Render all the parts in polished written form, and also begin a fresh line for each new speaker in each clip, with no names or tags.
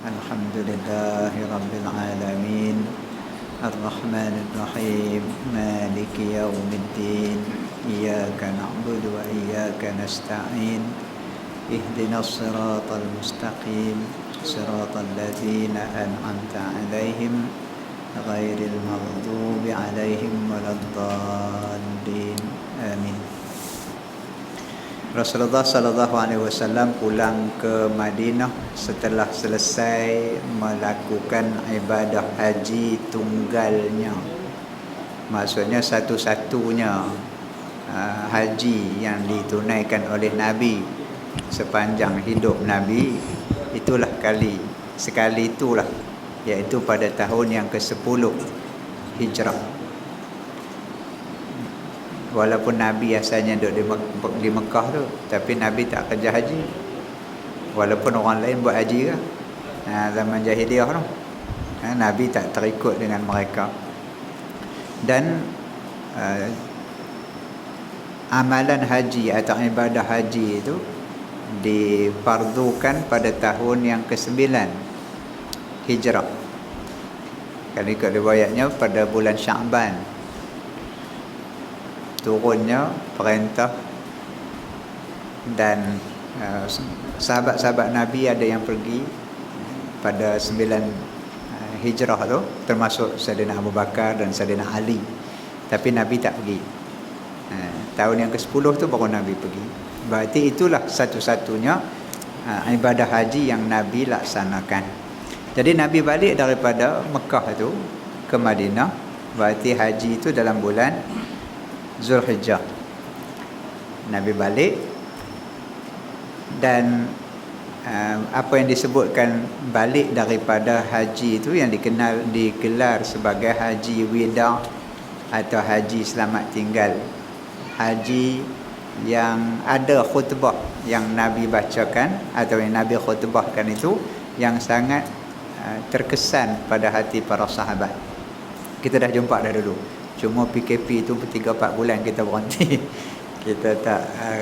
الحمد لله رب العالمين الرحمن الرحيم مالك يوم الدين إياك نعبد وإياك نستعين اهدنا الصراط المستقيم صراط الذين أنعمت عليهم غير المغضوب عليهم ولا الضالين آمين. Rasulullah sallallahu alaihi wasallam pulang ke Madinah setelah selesai melakukan ibadah haji tunggalnya. Maksudnya satu-satunya haji yang ditunaikan oleh Nabi sepanjang hidup Nabi, itulah sekali itulah, iaitu pada tahun yang ke-10 Hijrah. Walaupun Nabi asalnya duduk di Mekah tu, tapi Nabi tak kerja haji. Walaupun orang lain buat haji kan, zaman jahiliah tu, Nabi tak terikut dengan mereka. Dan amalan haji atau ibadah haji itu difardukan pada tahun yang ke-9 Hijrah. Kalau ikut riwayatnya pada bulan Sya'ban turunnya perintah, dan sahabat-sahabat Nabi ada yang pergi pada 9 Hijrah tu, termasuk Saidina Abu Bakar dan Saidina Ali, tapi Nabi tak pergi. Tahun yang ke-10 tu baru Nabi pergi. Berarti itulah satu-satunya ibadah haji yang Nabi laksanakan. Jadi Nabi balik daripada Mekah tu ke Madinah, berarti haji itu dalam bulan Zulhijjah. Nabi balik, dan apa yang disebutkan balik daripada haji itu yang digelar sebagai haji wida atau haji selamat tinggal. Haji yang ada khutbah yang Nabi bacakan atau yang Nabi khutbahkan itu yang sangat terkesan pada hati para sahabat. Kita dah jumpa dah dulu. Cuma PKP itu 3-4 bulan kita berhenti.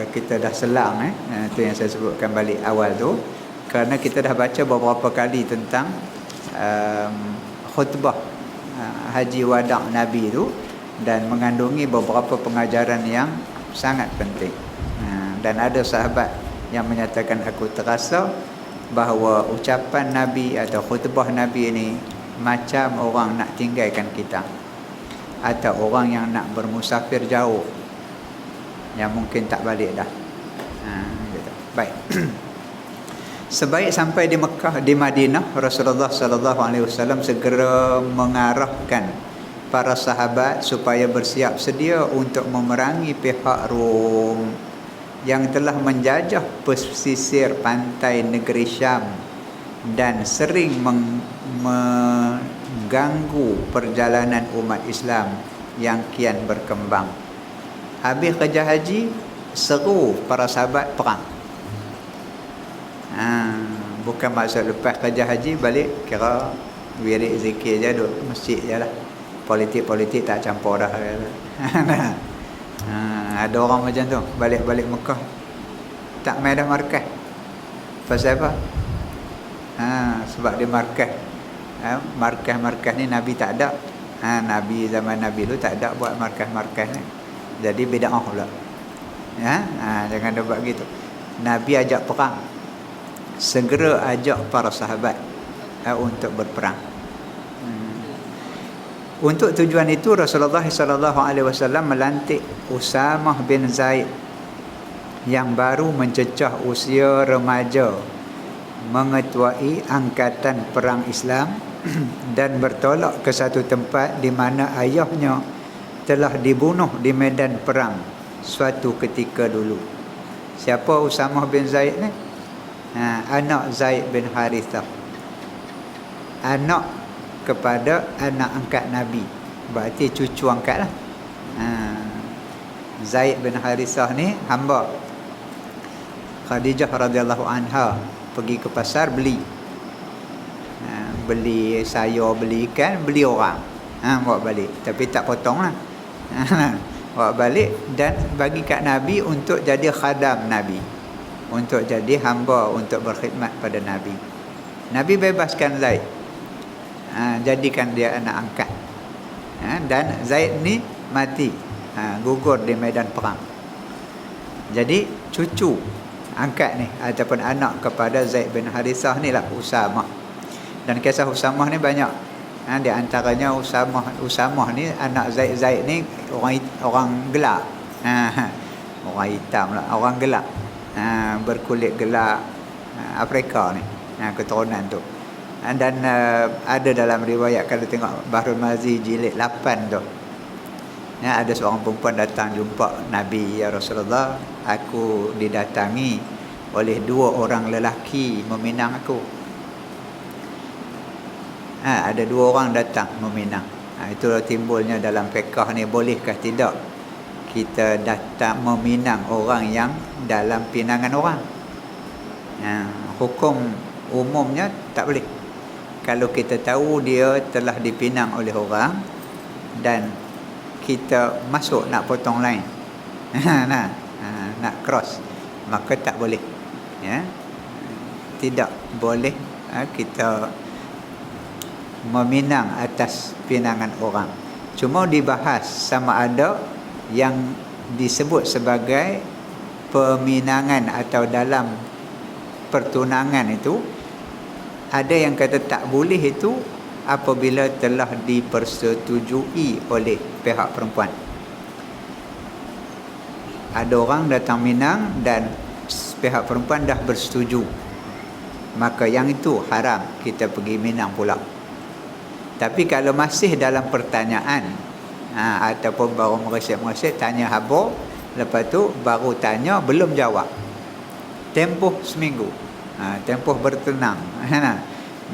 Kita dah selang itu yang saya sebutkan balik awal tu, kerana kita dah baca beberapa kali tentang khutbah haji wada' Nabi itu, dan mengandungi beberapa pengajaran yang sangat penting. Dan ada sahabat yang menyatakan, aku terasa bahawa ucapan Nabi atau khutbah Nabi ini macam orang nak tinggalkan kita, atau orang yang nak bermusafir jauh, yang mungkin tak balik dah. Gitu. Baik. Sebaik sampai di Mekah, di Madinah, Rasulullah sallallahu alaihi wasallam segera mengarahkan para sahabat supaya bersiap sedia untuk memerangi pihak Rom yang telah menjajah pesisir pantai negeri Syam dan sering mengganggu perjalanan umat Islam yang kian berkembang. Habis kerja haji, seru para sahabat perang. Bukan maksud lepas kerja haji balik kira wirid zikir je, duduk masjid je lah, politik-politik tak campur dah. Ada orang macam tu, balik-balik Mekah tak main dah markah. Pasal apa? Sebab dia markah. Markah ni Nabi tak ada. Nabi zaman Nabi tu tak ada buat markah-markah ni. Jadi bid'ah pula. Jangan ada buat gitu. Nabi ajak perang, segera ajak para sahabat untuk berperang. Untuk tujuan itu Rasulullah sallallahu alaihi wasallam melantik Usamah bin Zaid yang baru mencecah usia remaja mengetuai angkatan perang Islam dan bertolak ke satu tempat di mana ayahnya telah dibunuh di medan perang suatu ketika dulu. Siapa Usamah bin Zaid ni? Anak Zaid bin Harithah, anak kepada anak angkat Nabi, berarti cucu angkat lah. Zaid bin Harithah ni hamba Khadijah radhiyallahu anha, pergi ke pasar beli sayur, beli ikan, beli orang, bawa balik, tapi tak potong lah. Bawa balik dan bagi kat Nabi untuk jadi khadam Nabi, untuk jadi hamba, untuk berkhidmat pada Nabi. Nabi bebaskan Zaid, jadikan dia anak angkat, dan Zaid ni mati, gugur di medan perang. Jadi cucu angkat ni ataupun anak kepada Zaid bin Harithah ni lah Usamah. Dan kisah Usamah ni banyak. Di antaranya Usamah ni anak Zaid ni orang gelap. Orang hitam lah, orang gelap. Berkulit gelap, Afrika ni, keturunan tu. Dan ada dalam riwayat, kalau tengok Bahrul Mazi jilid 8 tu, ada seorang perempuan datang jumpa Nabi, "Ya Rasulullah, aku didatangi oleh 2 orang lelaki meminang aku." Ada 2 orang datang meminang. Itu timbulnya dalam fiqh ni, bolehkah tidak kita datang meminang orang yang dalam pinangan orang? Hukum umumnya tak boleh. Kalau kita tahu dia telah dipinang oleh orang dan kita masuk nak potong lain, nak cross, maka tak boleh, tidak boleh kita meminang atas pinangan orang. Cuma dibahas sama ada yang disebut sebagai peminangan atau dalam pertunangan itu, ada yang kata tak boleh itu apabila telah dipersetujui oleh pihak perempuan. Ada orang datang minang dan pihak perempuan dah bersetuju, maka yang itu haram kita pergi minang pula. Tapi kalau masih dalam pertanyaan, ataupun baru meresip-meresip, tanya habor, lepas tu baru tanya belum jawab, tempoh seminggu, tempoh bertenang,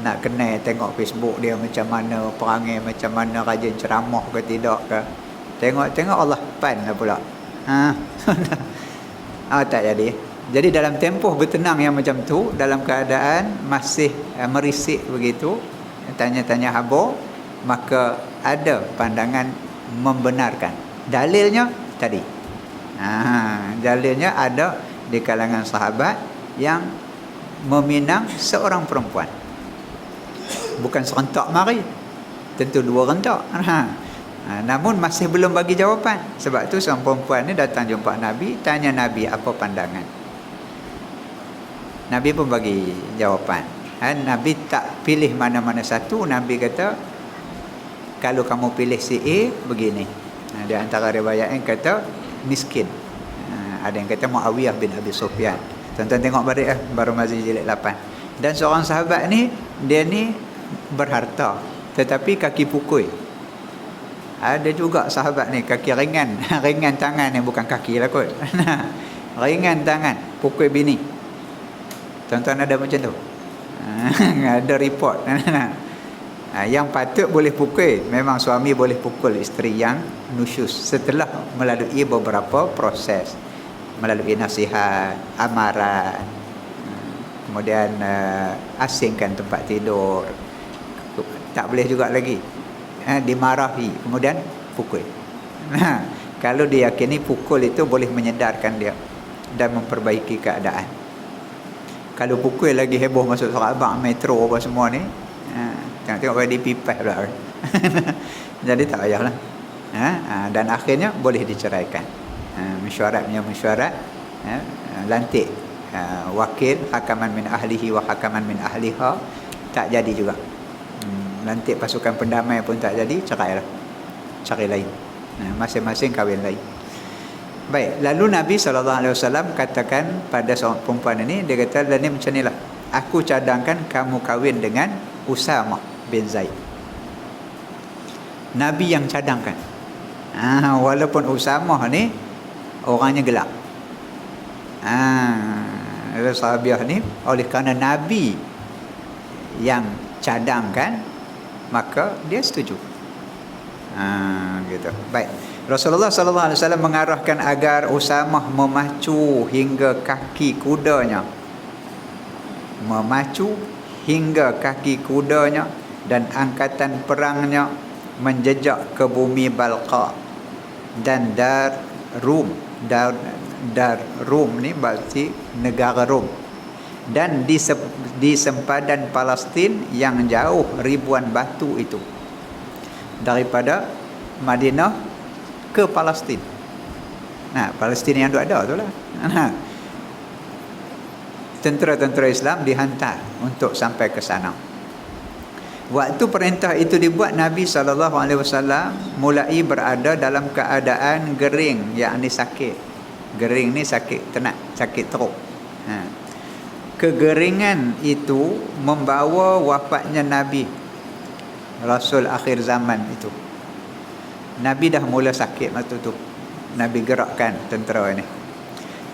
nak kenal tengok Facebook dia macam mana, perangai macam mana, rajin ceramah ke tidak ke, tengok Allah pan lah pula. Tak jadi. Jadi dalam tempoh bertenang yang macam tu, dalam keadaan masih merisik begitu, tanya-tanya habor, maka ada pandangan membenarkan. Dalilnya tadi, dalilnya ada di kalangan sahabat yang meminang seorang perempuan, bukan serentak mari, tentu 2 rentak. Namun masih belum bagi jawapan. Sebab tu seorang perempuan ni datang jumpa Nabi, tanya Nabi apa pandangan. Nabi pun bagi jawapan. Nabi tak pilih mana-mana satu. Nabi kata, kalau kamu pilih si A, begini. Di antara riwayat yang kata miskin. Ada yang kata Muawiyah bin Abi Sufyan. Tuan-tuan tengok balik Baru Mazi jilid 8. Dan seorang sahabat ni, dia ni berharta, tetapi kaki pukul. Ada juga sahabat ni kaki ringan, ringan tangan ni, bukan kaki lah kot. Ringan tangan, pukul bini. Tuan-tuan ada macam tu? Ada report. Yang patut boleh pukul, memang suami boleh pukul isteri yang nusyus setelah melalui beberapa proses, melalui nasihat, amaran, kemudian asingkan tempat tidur. Tak boleh juga lagi dimarahi, kemudian pukul. Kalau diyakini pukul itu boleh menyedarkan dia dan memperbaiki keadaan. Kalau pukul lagi heboh masuk Sarawak metro apa semua ni, tengok dia pipas pula. Jadi tak payahlah. Dan akhirnya boleh diceraikan. Mesyuaratnya mesyuarat, lantik wakil, hakaman min ahlihi wa hakaman min ahliha, tak jadi juga. Lantik pasukan pendamai pun tak jadi, cerailah, cari lain. Masing-masing kahwin lain. Baik, lalu Nabi SAW katakan pada seorang perempuan ini, dia kata, "Lah ni macam ni lah, aku cadangkan kamu kahwin dengan Usamah bin Zaid." Nabi yang cadangkan. Walaupun Usamah ni orangnya gelap. Sahabiah ni, oleh kerana Nabi yang cadangkan, maka dia setuju. Gitu. Baik. Rasulullah SAW mengarahkan agar Usamah memacu hingga kaki kudanya. Memacu hingga kaki kudanya dan angkatan perangnya menjejak ke bumi Balqa dan Dar Rum. Dar Rum ni berarti negara Rum. Dan di sempadan Palestin yang jauh ribuan batu itu, daripada Madinah ke Palestin. Nah, Palestin yang ada tu lah. Tentera-tentera Islam dihantar untuk sampai ke sana. Waktu perintah itu dibuat, Nabi SAW mulai berada dalam keadaan gering, yakni sakit. Gering ni sakit tenat, sakit teruk. Kegeringan itu membawa wafatnya Nabi, Rasul akhir zaman itu. Nabi dah mula sakit waktu tu. Nabi gerakkan tentera ini.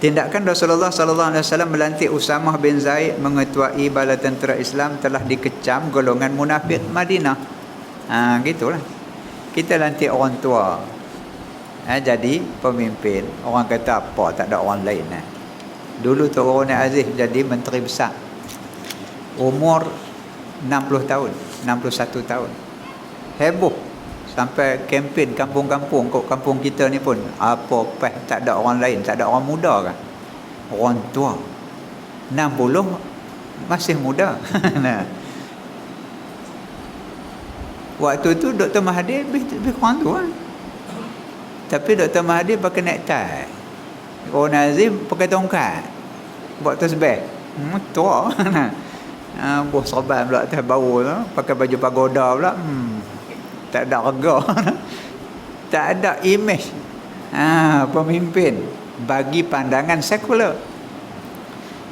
Tindakan Rasulullah SAW melantik Usamah bin Zaid mengetuai bala tentera Islam telah dikecam golongan munafik Madinah. Gitulah. Kita lantik orang tua jadi pemimpin. Orang kata apa, tak ada orang lain. Dulu tu Harun Aziz jadi menteri besar. Umur 60 tahun, 61 tahun. Heboh. Sampai kempen kampung-kampung, kok kampung kita ni pun apa tak ada orang lain, tak ada orang muda kan. Orang tua 60 masih muda. Nah. Waktu tu Dr. Mahathir lebih kurang tu kan. Tapi Dr. Mahathir pakai necktie. Harun Aziz pakai tongkat. Buat tasbih. Tua. Buah serban pula atas bau tu, pakai baju pagoda pula. Tak ada harga. Tak ada image pemimpin bagi pandangan sekular.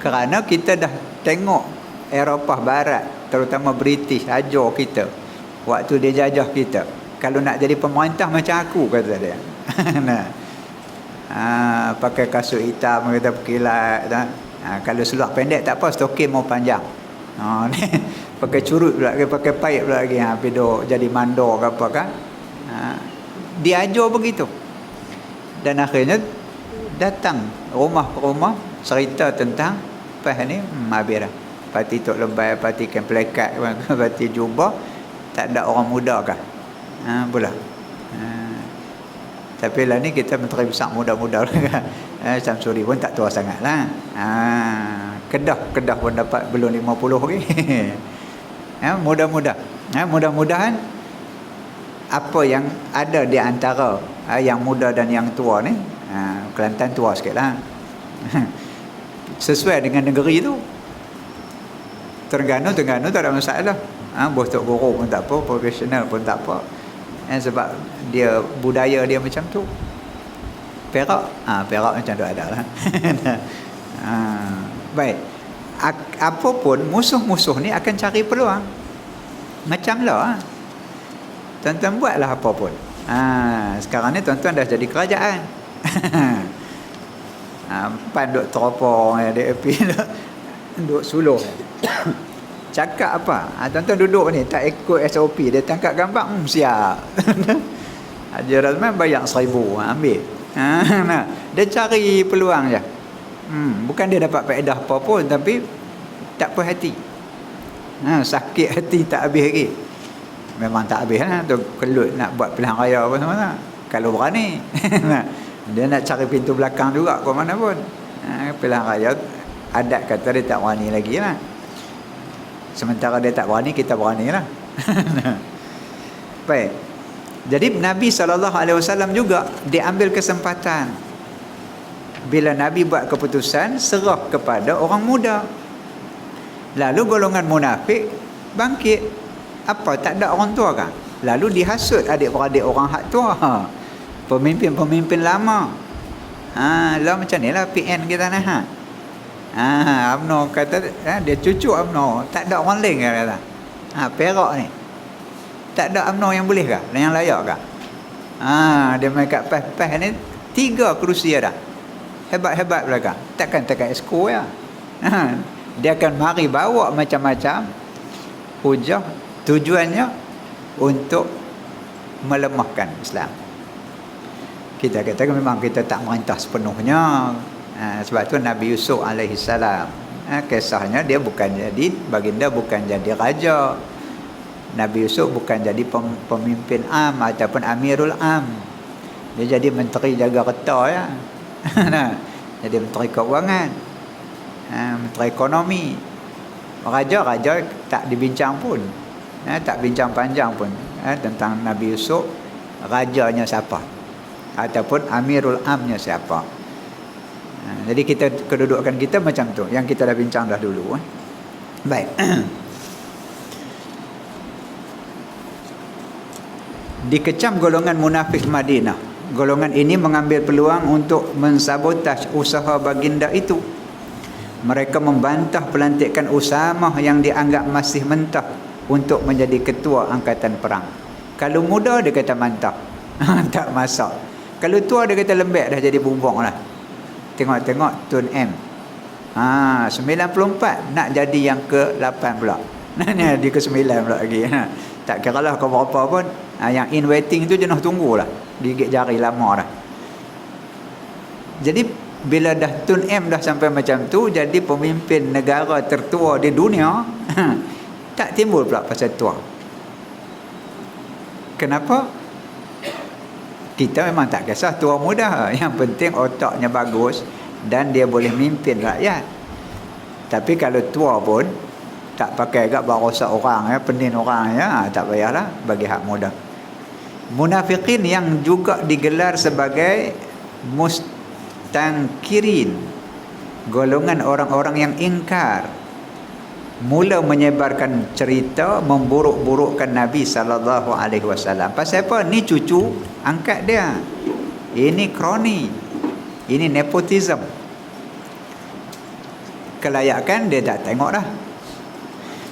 Kerana kita dah tengok Eropah Barat, terutama British, ajar kita waktu dia jajah kita, kalau nak jadi pemerintah macam aku, kata dia. Pakai kasut hitam, kata berkilat. Kalau seluar pendek tak apa, stokin mau panjang. Pakai curut pula, pakai paip pula lagi. Pido jadi mandor ke apa kan. Diajar begitu. Dan akhirnya datang rumah per rumah cerita tentang pas ni habis dah. Parti Tok Lebay, parti Kemplekat, parti Jubah, tak ada orang muda kah? Pula. Tapi lah ni kita menteri besar muda-muda kan. Samsuri pun tak tua sangat lah. Kedah pun dapat belum 50 lagi. Mudah-mudahan apa yang ada di antara yang muda dan yang tua ni, Kelantan tua sikit lah. Sesuai dengan negeri tu. Terengganu tak ada masalah. Bos tok guru pun tak apa, profesional pun tak apa. Sebab dia budaya dia macam tu. Perak macam tu ada lah. Baik. Apapun musuh-musuh ni akan cari peluang. Macam lah. Tuan-tuan buatlah apa pun. Sekarang ni tuan-tuan dah jadi kerajaan. Pan duk teropong DAP duk suluh. Cakap apa? Tuan-tuan duduk ni tak ikut SOP, dia tangkap gambar, siap. Haji Razman bayar 1,000, ambil. Dia cari peluang je. Bukan dia dapat faedah apa pun, tapi tak puas hati. Sakit hati tak habis lagi. Memang tak habis lah. Tu kelut nak buat pilihan raya apa semua. Kalau berani. Dia nak cari pintu belakang juga ke mana pun. Pilihan raya adat kata dia tak berani lagi lah. Sementara dia tak berani, kita berani lah. Baik. Jadi Nabi SAW juga diambil kesempatan. Bila Nabi buat keputusan, serah kepada orang muda. Lalu golongan munafik bangkit. Apa, tak ada orang tua kan? Lalu dihasut adik-beradik orang hak tua. Pemimpin-pemimpin lama. Lah macam ni lah PN kita ni. UMNO kata, dia cucu UMNO. Tak ada orang lain kata. Perak ni. Tak ada UMNO yang boleh kah? Yang layak kah? Dia main kat PAS ni 3 kerusi ada. Hebat-hebat belakang. Takkan tekan esko ya. Dia akan mari bawa macam-macam hujah, tujuannya untuk melemahkan Islam. Kita katakan memang kita tak merintah sepenuhnya. Sebab tu Nabi Yusuf alaihissalam, kisahnya dia bukan jadi baginda, bukan jadi raja. Nabi Yusuf bukan jadi pemimpin am ataupun amirul am. Dia jadi menteri jaga kereta ya. Jadi menteri keuangan. Menteri Ekonomi. Raja tak dibincang pun, tak bincang panjang pun tentang Nabi Yusuf, rajanya siapa ataupun Amirul Amnya siapa. Jadi kedudukan kita macam tu, yang kita dah bincang dah dulu. Baik. Dikecam golongan munafik Madinah. Golongan ini mengambil peluang untuk mensabotaj usaha baginda itu. Mereka membantah pelantikan Usamah yang dianggap masih mentah untuk menjadi ketua angkatan perang. Kalau muda dia kata mantap, tak masak. Kalau tua dia kata lembek, dah jadi bumbung lah. Tengok Tun M 94 nak jadi yang ke-8 pula. Dia ke-9 pula lagi. Tak kira lah kau berapa pun, yang in waiting tu jenuh tunggulah, gigit jari lama dah. Jadi bila dah Tun M dah sampai macam tu, jadi pemimpin negara tertua di dunia, tak timbul pula pasal tua. Kenapa? Kita memang tak kisah tua muda, yang penting otaknya bagus dan dia boleh mimpin rakyat. Tapi kalau tua pun tak pakai agak barosak orang, penin orang, tak payahlah bagi hak muda. Munafikin yang juga digelar sebagai mustangkirin, golongan orang-orang yang ingkar, mula menyebarkan cerita memburuk-burukkan Nabi SAW. Pasal apa? Ni cucu angkat dia, ini kroni, ini nepotism. Kelayakan dia tak tengok dah.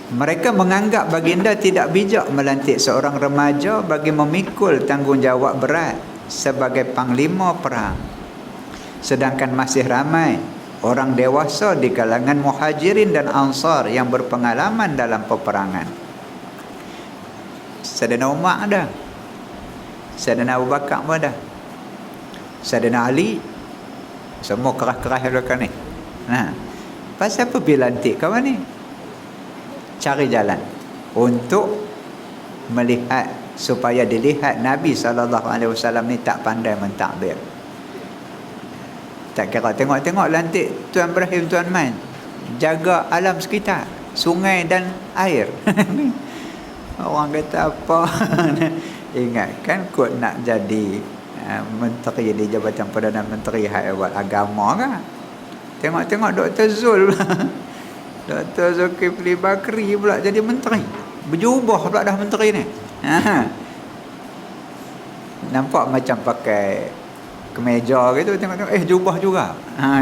Mereka menganggap baginda tidak bijak melantik seorang remaja bagi memikul tanggungjawab berat sebagai panglima perang, sedangkan masih ramai orang dewasa di kalangan muhajirin dan ansar yang berpengalaman dalam peperangan. Sayyidina Umar ada, Sayyidina Abu Bakar pun ada, Sayyidina Ali, semua kerah-kerah belakang ni. Pasal apa bila lantik kawan ni? Cari jalan untuk melihat, supaya dilihat Nabi SAW ni tak pandai mentakbir. Tak kira tengok-tengok lantik Tuan Ibrahim, Tuan Man, jaga alam sekitar, sungai dan air. Orang kata apa? Ingatkan kot nak jadi menteri di Jabatan Perdana Menteri Haiwan Agama kan? Tengok-tengok Dr. Zul Dr. Zulkifli Bakri pula jadi menteri, berjubah pula dah menteri ni. Nampak macam pakai kemeja gitu, tengok-tengok jubah juga.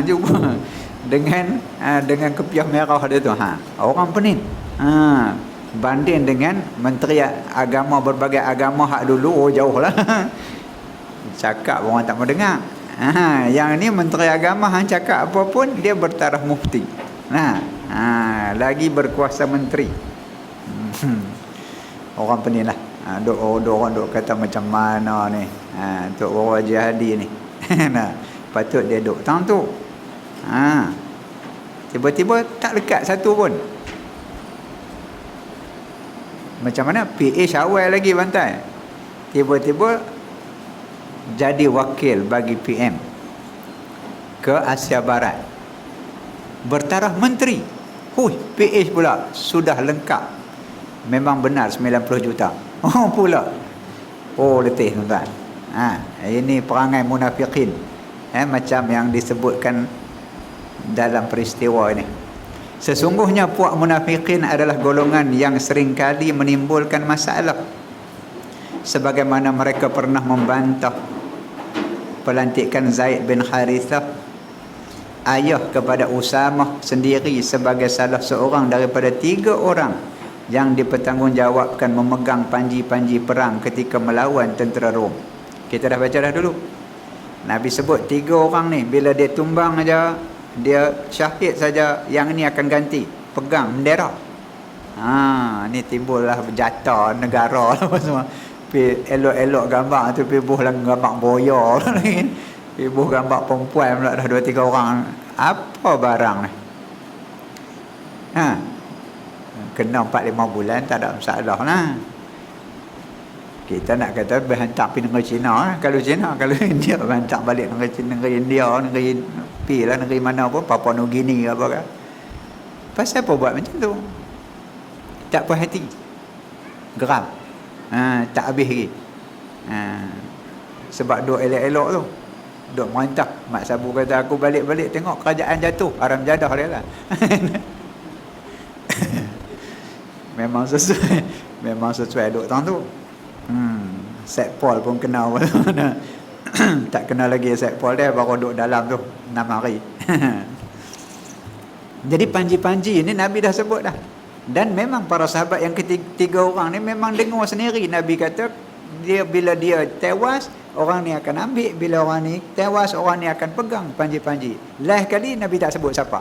Jubah dengan kepiah merah dia tu. Orang penin. Banding dengan menteri agama berbagai agama hak dulu, jauh lah. Cakap orang tak mau dengar. Yang ni menteri agama, hang cakap apa pun dia bertaraf mufti. Lagi berkuasa menteri. Orang pening lah. Orang duk kata macam mana ni Tok Wawah Jihadi ni. Patut dia duk tang tu. Tiba-tiba tak lekat satu pun. Macam mana PA Syawal lagi bantai, tiba-tiba jadi wakil bagi PM ke Asia Barat, bertaraf menteri. PH pula sudah lengkap. Memang benar 90 juta. Pula. Letih tuan. Ini perangai munafikin. Macam yang disebutkan dalam peristiwa ini. Sesungguhnya puak munafikin adalah golongan yang seringkali menimbulkan masalah. Sebagaimana mereka pernah membantah pelantikan Zaid bin Harithah, ayah kepada Usamah sendiri, sebagai salah seorang daripada 3 orang yang dipertanggungjawabkan memegang panji-panji perang ketika melawan tentera Rom. Kita dah baca dah dulu. Nabi sebut 3 orang ni, bila dia tumbang aja, dia syahid saja, yang ni akan ganti pegang bendera. Ni timbullah jatah negara apa semua. Elok-elok gambar tu pi buh lang gambar boya lagi. Pi buh gambar perempuan pula dah 2-3 orang. Apa barang ni? Kena 4-5 bulan tak ada masalah lah. Kita nak kata berhantar pergi negeri China. Kalau China, kalau India berhantar balik negeri India, negeri pi lah negeri mana pun, Papua New Guinea apa kan. Pasal apa buat macam tu? Tak puas hati, geram, tak habis lagi. Sebab duk elok-elok tu, duk merintah. Mak Sabu kata aku balik-balik tengok kerajaan jatuh, haram jadah dia lah. Memang sesuai duk tang tu. Set Paul pun kenal. Tak kenal lagi Set Paul dia, baru duk dalam tu 6 hari. Jadi panji-panji ni Nabi dah sebut dah. Dan memang para sahabat yang ketiga orang ni memang dengar sendiri Nabi kata bila dia tewas, orang ni akan ambil, bila orang ni tewas, orang ni akan pegang panji-panji. Last kali Nabi tak sebut siapa.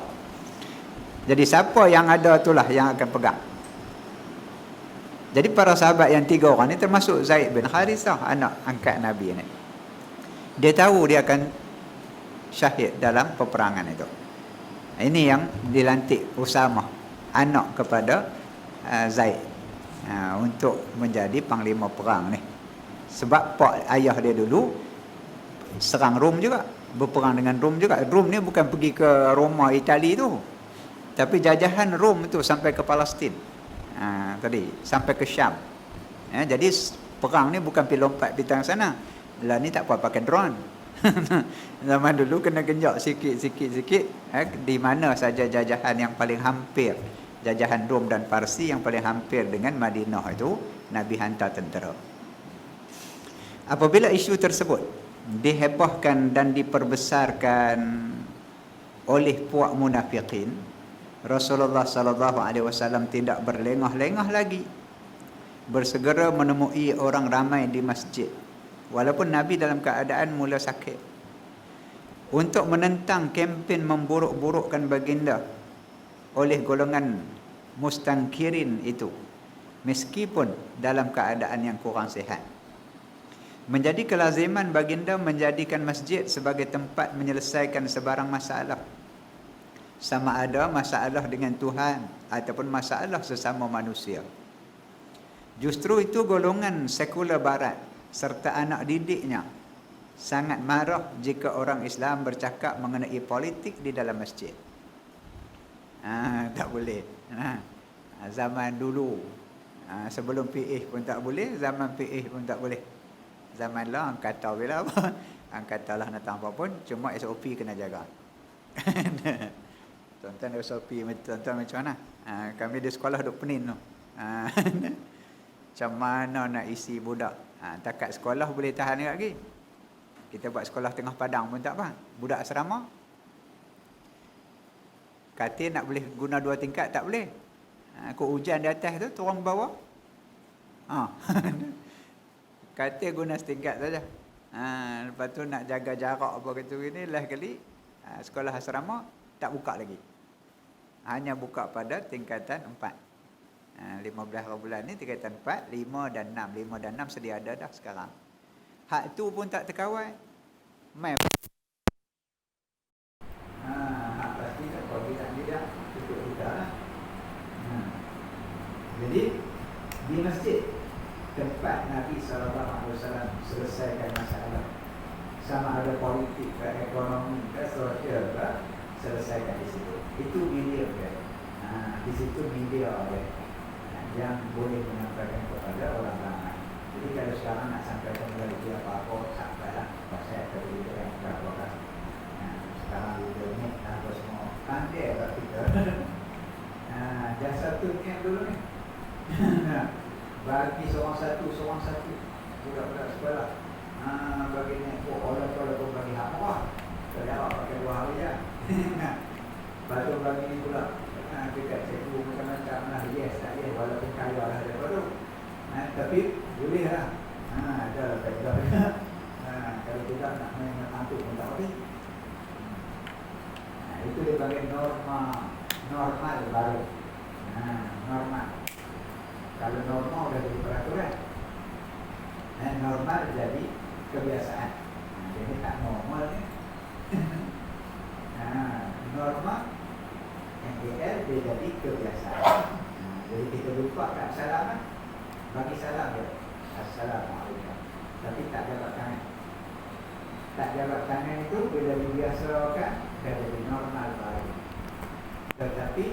Jadi siapa yang ada itulah yang akan pegang. Jadi para sahabat yang 3 orang ni termasuk Zaid bin Harithah, anak angkat Nabi ni. Dia tahu dia akan syahid dalam peperangan itu. Ini yang dilantik Usamah, anak kepada Zaid, untuk menjadi panglima perang ni. Sebab pak ayah dia dulu serang Rom juga, berperang dengan Rom juga. Rom ni bukan pergi ke Roma, Itali tu, tapi jajahan Rom tu sampai ke Palestin. Tadi sampai ke Syam. Jadi perang ni bukan pergi lompat bintang sana. Lah ni tak apa pakai drone. Zaman dulu kena genjak sikit. Di mana saja jajahan yang paling hampir, jajahan Rom dan Parsi yang paling hampir dengan Madinah itu, Nabi hantar tentera. Apabila isu tersebut dihebohkan dan diperbesarkan oleh puak munafikin, Rasulullah sallallahu alaihi wasallam tidak berlengah-lengah lagi, bersegera menemui orang ramai di masjid walaupun Nabi dalam keadaan mula sakit, untuk menentang kempen memburuk-burukkan baginda oleh golongan mustangkirin itu, meskipun dalam keadaan yang kurang sihat. Menjadi kelaziman baginda menjadikan masjid sebagai tempat menyelesaikan sebarang masalah, sama ada masalah dengan Tuhan ataupun masalah sesama manusia. Justru itu golongan sekular barat serta anak didiknya sangat marah jika orang Islam bercakap mengenai politik di dalam masjid. Tak boleh. Zaman dulu, sebelum PA pun tak boleh, zaman PA pun tak boleh. Zaman lah angkatan bila apa, angkatan lah nak apa pun, cuma SOP kena jaga. Tuan-tuan SOP tuan-tuan macam mana? Kami di sekolah duk penin tu. Macam mana nak isi budak? Takat sekolah boleh tahan lagi. Kita buat sekolah tengah padang pun tak apa. Budak asrama, katil nak boleh guna 2 tingkat tak boleh. Kau hujan di atas tu, turun bawah. Katil guna setingkat saja. Lepas tu nak jaga jarak apa gitu gini, last kali sekolah asrama tak buka lagi. Hanya buka pada tingkatan 4. 15 bulan ni tingkatan 4, 5 dan 6. 5 dan 6 sedia ada dah sekarang. Hak tu pun tak terkawal. Mai. Hak pasti tak kau tidak cukup kita lah. Jadi di masjid tempat Nabi SAW selesaikan masalah, sama ada politik ke ekonomi ke sosial ke, selesaikan di situ. Itu media ke. Di situ media ke yang boleh menyampaikan kepada orang ramai. Jadi kalau sekarang nak sampaikan lagi apa-apa, sampailah pasal video yang berapa kan. Sekarang video ni apa semua pandai tak kita. Jasa tu yang dulu ni. Bagi seorang satu budak-budak sekolah. Bagi ni orang pun bagi hak apa? Kalau pakai 2 hari je. Baru bagi ni pula. Dekat cikgu macam-macam lah, yes tak yes, walaupun kaya lah daripada tu. Tapi boleh lah. Ada lah kaedah. Kalau tidak nak main hantu pun tak boleh. Itu dia bagi normal baru. Normal. Kalau normal dah jadi peraturan, normal jadi kebiasaan. Jadi tak normal ni. Normal NPL dia jadi kebiasaan. Jadi kita lupa kat salam, bagi salam dia, Assalamualaikum, tapi tak jabat tangan. Tak jabat tangan itu bila dibiasakan dah jadi normal baru. Tetapi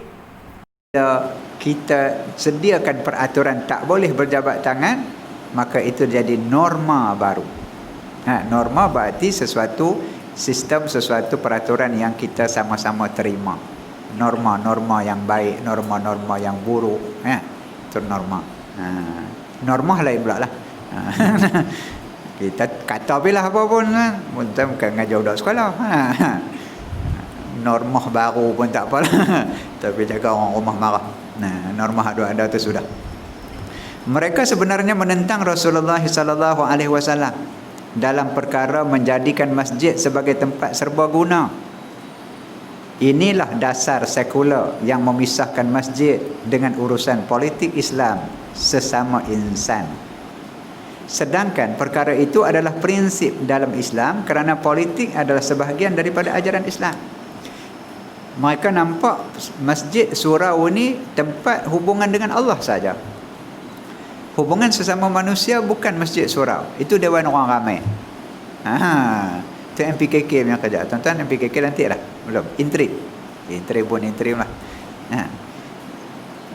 kita sediakan peraturan tak boleh berjabat tangan, maka itu jadi norma baru. Norma berarti sesuatu sistem, sesuatu peraturan yang kita sama-sama terima. Norma-norma yang baik, norma-norma yang buruk, itu norma. Norma lain pula lah. Kita kata bila apa pun kan, bukan ngajar budak sekolah. Norma baru pun tak apalah. Tapi jaga orang rumah marah. Norma ada tu sudah. Mereka sebenarnya menentang Rasulullah sallallahu alaihi wasallam dalam perkara menjadikan masjid sebagai tempat serbaguna. Inilah dasar sekular yang memisahkan masjid dengan urusan politik Islam sesama insan. Sedangkan perkara itu adalah prinsip dalam Islam kerana politik adalah sebahagian daripada ajaran Islam. Mereka nampak masjid, surau ni tempat hubungan dengan Allah saja. Hubungan sesama manusia bukan masjid, surau. Itu dewan orang ramai. Itu MPKK punya kerja. Tuan-tuan, MPKK nanti lah. Belum. Interim. Interim pun interim lah.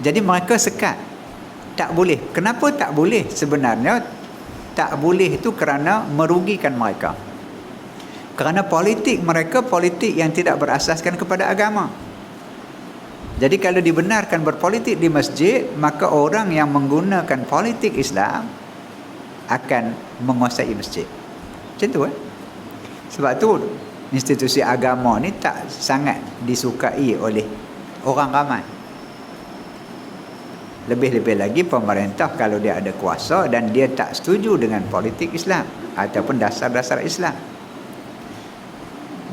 Jadi mereka sekat. Tak boleh. Kenapa tak boleh? Sebenarnya tak boleh itu kerana merugikan mereka. Kerana politik mereka politik yang tidak berasaskan kepada agama. Jadi kalau dibenarkan berpolitik di masjid, maka orang yang menggunakan politik Islam akan menguasai masjid. Macam tu Sebab tu institusi agama ni tak sangat disukai oleh orang ramai. Lebih-lebih lagi pemerintah kalau dia ada kuasa dan dia tak setuju dengan politik Islam ataupun dasar-dasar Islam,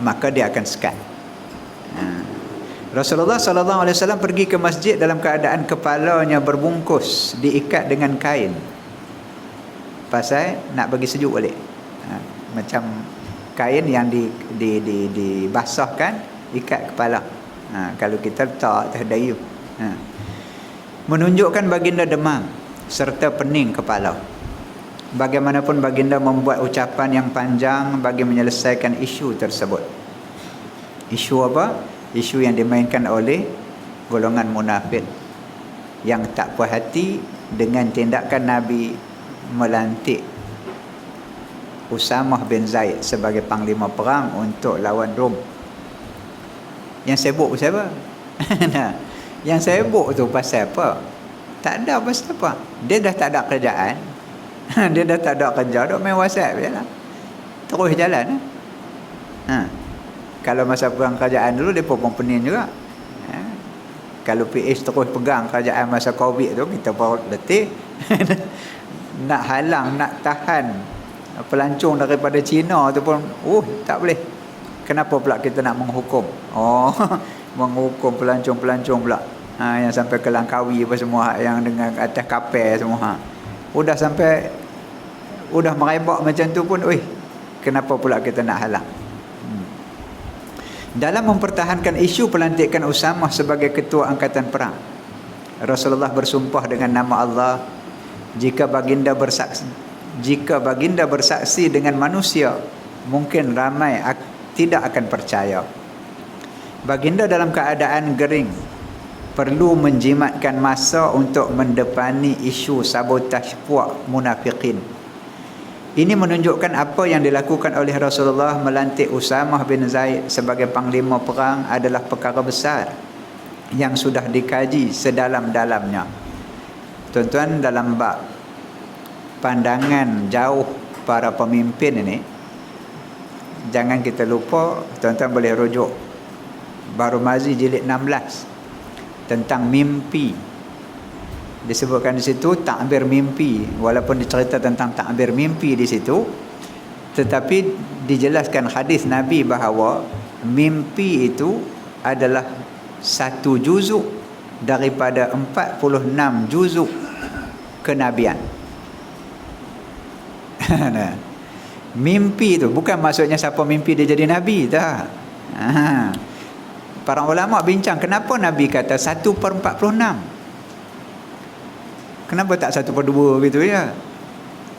maka dia akan sekat. Rasulullah sallallahu alaihi wasallam pergi ke masjid dalam keadaan kepalanya berbungkus, diikat dengan kain. Pasal nak bagi sejuk balik. Macam kain yang dibasahkan, ikat kepala. Kalau kita letak atas dayung. Menunjukkan baginda demam serta pening kepala. Bagaimanapun baginda membuat ucapan yang panjang bagi menyelesaikan isu tersebut. Isu apa? Isu yang dimainkan oleh golongan munafik yang tak puas hati dengan tindakan Nabi melantik Usamah bin Zaid sebagai panglima perang untuk lawan Rom. Yang sibuk siapa? Yang sibuk tu pasal apa? Tak ada pasal apa. Dia dah tak ada kerjaan. Dia dah tak ada kerja, duk main WhatsApp je lah. Terus jalan. Kalau masa perang kerajaan dulu, dia pun pening juga. Kalau PH terus pegang kerajaan masa COVID tu, kita baru letih. Nak halang, nak tahan pelancong daripada Cina tu pun, tak boleh. Kenapa pula kita nak menghukum? Menghukum pelancong-pelancong pula. Yang sampai ke Langkawi apa semua, yang dengan atas kapal semua. Udah sampai, udah merebak macam tu pun, kenapa pula kita nak halang? Dalam mempertahankan isu pelantikan Usamah sebagai ketua angkatan perang, Rasulullah bersumpah dengan nama Allah, jika baginda bersaksi dengan manusia, mungkin ramai tidak akan percaya. Baginda dalam keadaan gering perlu menjimatkan masa untuk mendepani isu sabotaj puak munafikin. Ini menunjukkan apa yang dilakukan oleh Rasulullah melantik Usamah bin Zaid sebagai panglima perang adalah perkara besar yang sudah dikaji sedalam-dalamnya. Tuan-tuan, dalam bab pandangan jauh para pemimpin ini, jangan kita lupa, tuan-tuan boleh rujuk Baru Mazi jilid 16 tentang mimpi. Disebutkan di situ takbir mimpi, walaupun dicerita tentang takbir mimpi di situ, tetapi dijelaskan hadis Nabi bahawa mimpi itu adalah satu juzuk daripada 46 juzuk kenabian. Mimpi itu bukan maksudnya siapa mimpi dia jadi nabi, tak. Para ulama bincang kenapa Nabi kata 1/46. Kenapa tak 1/2 gitu ya?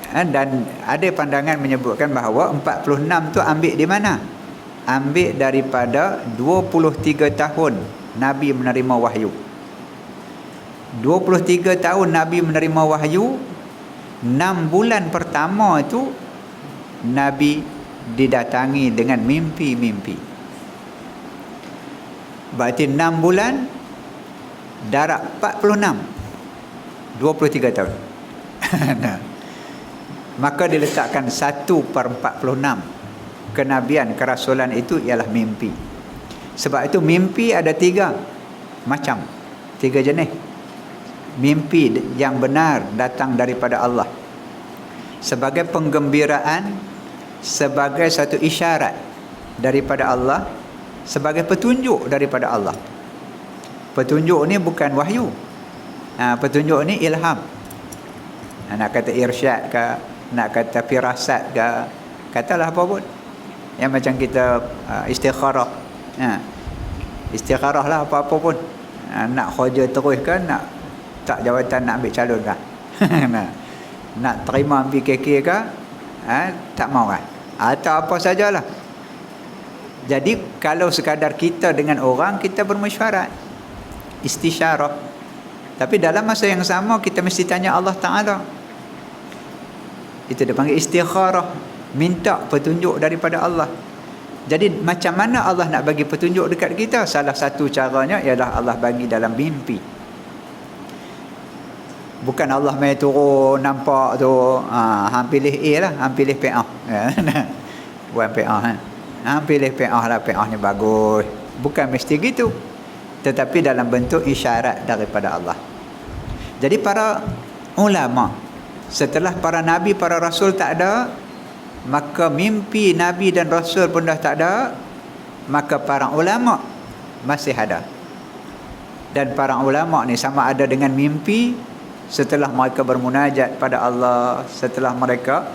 Dan ada pandangan menyebutkan bahawa 46 tu ambil di mana? Ambil daripada 23 tahun Nabi menerima wahyu. 23 tahun Nabi menerima wahyu. 6 bulan pertama itu Nabi didatangi dengan mimpi-mimpi. Berarti 6 bulan darab 46, 23 tahun. Nah, maka diletakkan 1/46 kenabian, kerasulan itu ialah mimpi. Sebab itu mimpi ada 3 macam, 3 jenis. Mimpi yang benar datang daripada Allah sebagai penggembiraan, sebagai satu isyarat daripada Allah, sebagai petunjuk daripada Allah. Petunjuk ni bukan wahyu. Petunjuk ni ilham. Nak kata irsyad ke, nak kata firasat ke, katalah apa pun. Yang macam kita istikharah. Istikharah lah apa-apa pun. Nak kerja terus ke, nak tak jawatan nak ambil calon ke. Nak terima PKK ke, tak mau kan, atau apa sajalah. Jadi kalau sekadar kita dengan orang, kita bermesyuarat, istisyarah. Tapi dalam masa yang sama kita mesti tanya Allah Ta'ala. Itu dia panggil istikharah, minta petunjuk daripada Allah. Jadi macam mana Allah nak bagi petunjuk dekat kita? Salah satu caranya ialah Allah bagi dalam mimpi. Bukan Allah main turun nampak tu, hang pilih A lah, hang pilih PA. Bukan PA kan. Hang pilih PA lah, PA ni bagus. Bukan mesti gitu. Tetapi dalam bentuk isyarat daripada Allah. Jadi para ulama, setelah para nabi, para rasul tak ada, maka mimpi nabi dan rasul pun dah tak ada, maka para ulama masih ada. Dan para ulama ni sama ada dengan mimpi setelah mereka bermunajat pada Allah, setelah mereka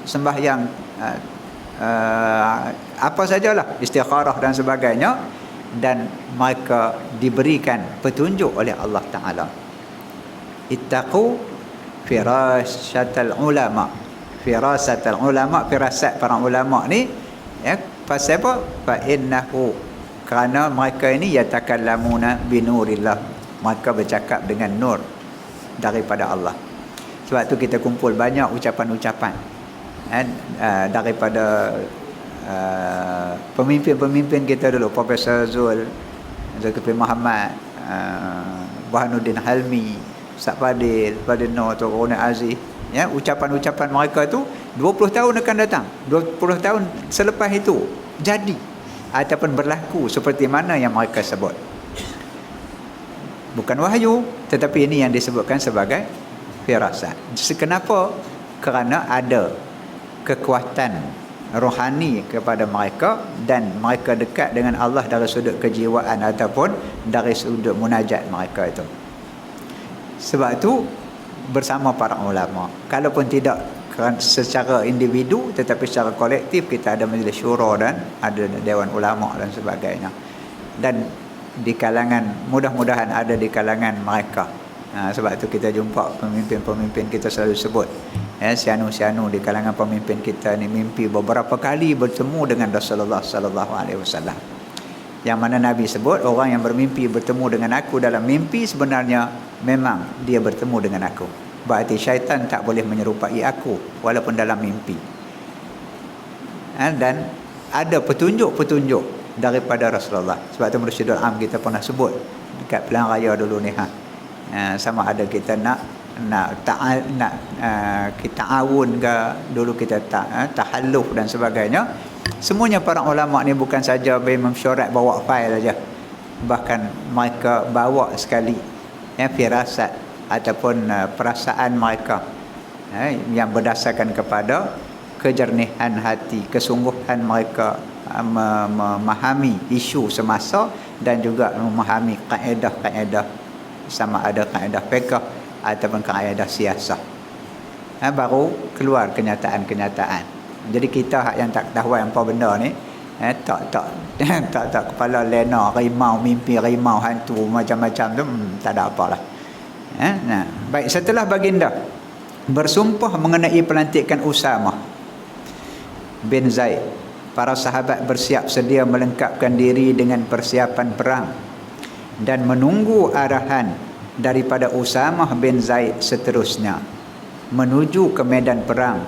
sembahyang apa sajalah, istikharah dan sebagainya, dan mereka diberikan petunjuk oleh Allah Ta'ala. Ittaqu firasatal ulama. Firasatal ulama, firasat para ulama ni, pasal apa? Fa innahu, kerana mereka ini yatakallamuna binurillah, mereka bercakap dengan nur daripada Allah. Sebab tu kita kumpul banyak ucapan-ucapan daripada pemimpin-pemimpin kita dulu, Profesor Zulkifli Muhammad, Burhanuddin Halmi, Ustaz Fadil Nur, Tok Rona Aziz. Ucapan-ucapan mereka tu 20 tahun akan datang, 20 tahun selepas itu jadi ataupun berlaku seperti mana yang mereka sebut. Bukan wahyu, tetapi ini yang disebutkan sebagai firasat. Kenapa? Kerana ada kekuatan rohani kepada mereka dan mereka dekat dengan Allah dari sudut kejiwaan ataupun dari sudut munajat mereka itu. Sebab itu bersama para ulama, kalaupun tidak secara individu tetapi secara kolektif, kita ada majlis syura dan ada dewan ulama dan sebagainya. Dan di kalangan, mudah-mudahan ada di kalangan mereka. Sebab itu kita jumpa pemimpin-pemimpin kita selalu sebut, sianu-sianu di kalangan pemimpin kita ni mimpi beberapa kali bertemu dengan Rasulullah sallallahu alaihi wasallam. Yang mana Nabi sebut, orang yang bermimpi bertemu dengan aku dalam mimpi, sebenarnya memang dia bertemu dengan aku. Berarti syaitan tak boleh menyerupai aku walaupun dalam mimpi. Dan ada petunjuk-petunjuk daripada Rasulullah. Sebab tu Mursyidul Am kita pernah sebut dekat pilihan raya dulu ni, sama ada kita nak kita awun ke, dulu kita tahalluf dan sebagainya. Semuanya para ulama ni bukan saja mesyuarat bawa fail saja, bahkan mereka bawa sekali firasat ataupun perasaan mereka yang berdasarkan kepada kejernihan hati, kesungguhan mereka memahami isu semasa dan juga memahami kaedah-kaedah, sama ada kaedah fiqh ataupun kaedah siasah. Baru keluar kenyataan-kenyataan. Jadi kita yang tak tahu apa benda ni, tak kepala lena, rimau, mimpi rimau, hantu macam-macam tu, tak ada apalah. Baik, setelah baginda bersumpah mengenai pelantikan Usamah bin Zaid, para sahabat bersiap sedia melengkapkan diri dengan persiapan perang dan menunggu arahan daripada Usamah bin Zaid seterusnya menuju ke medan perang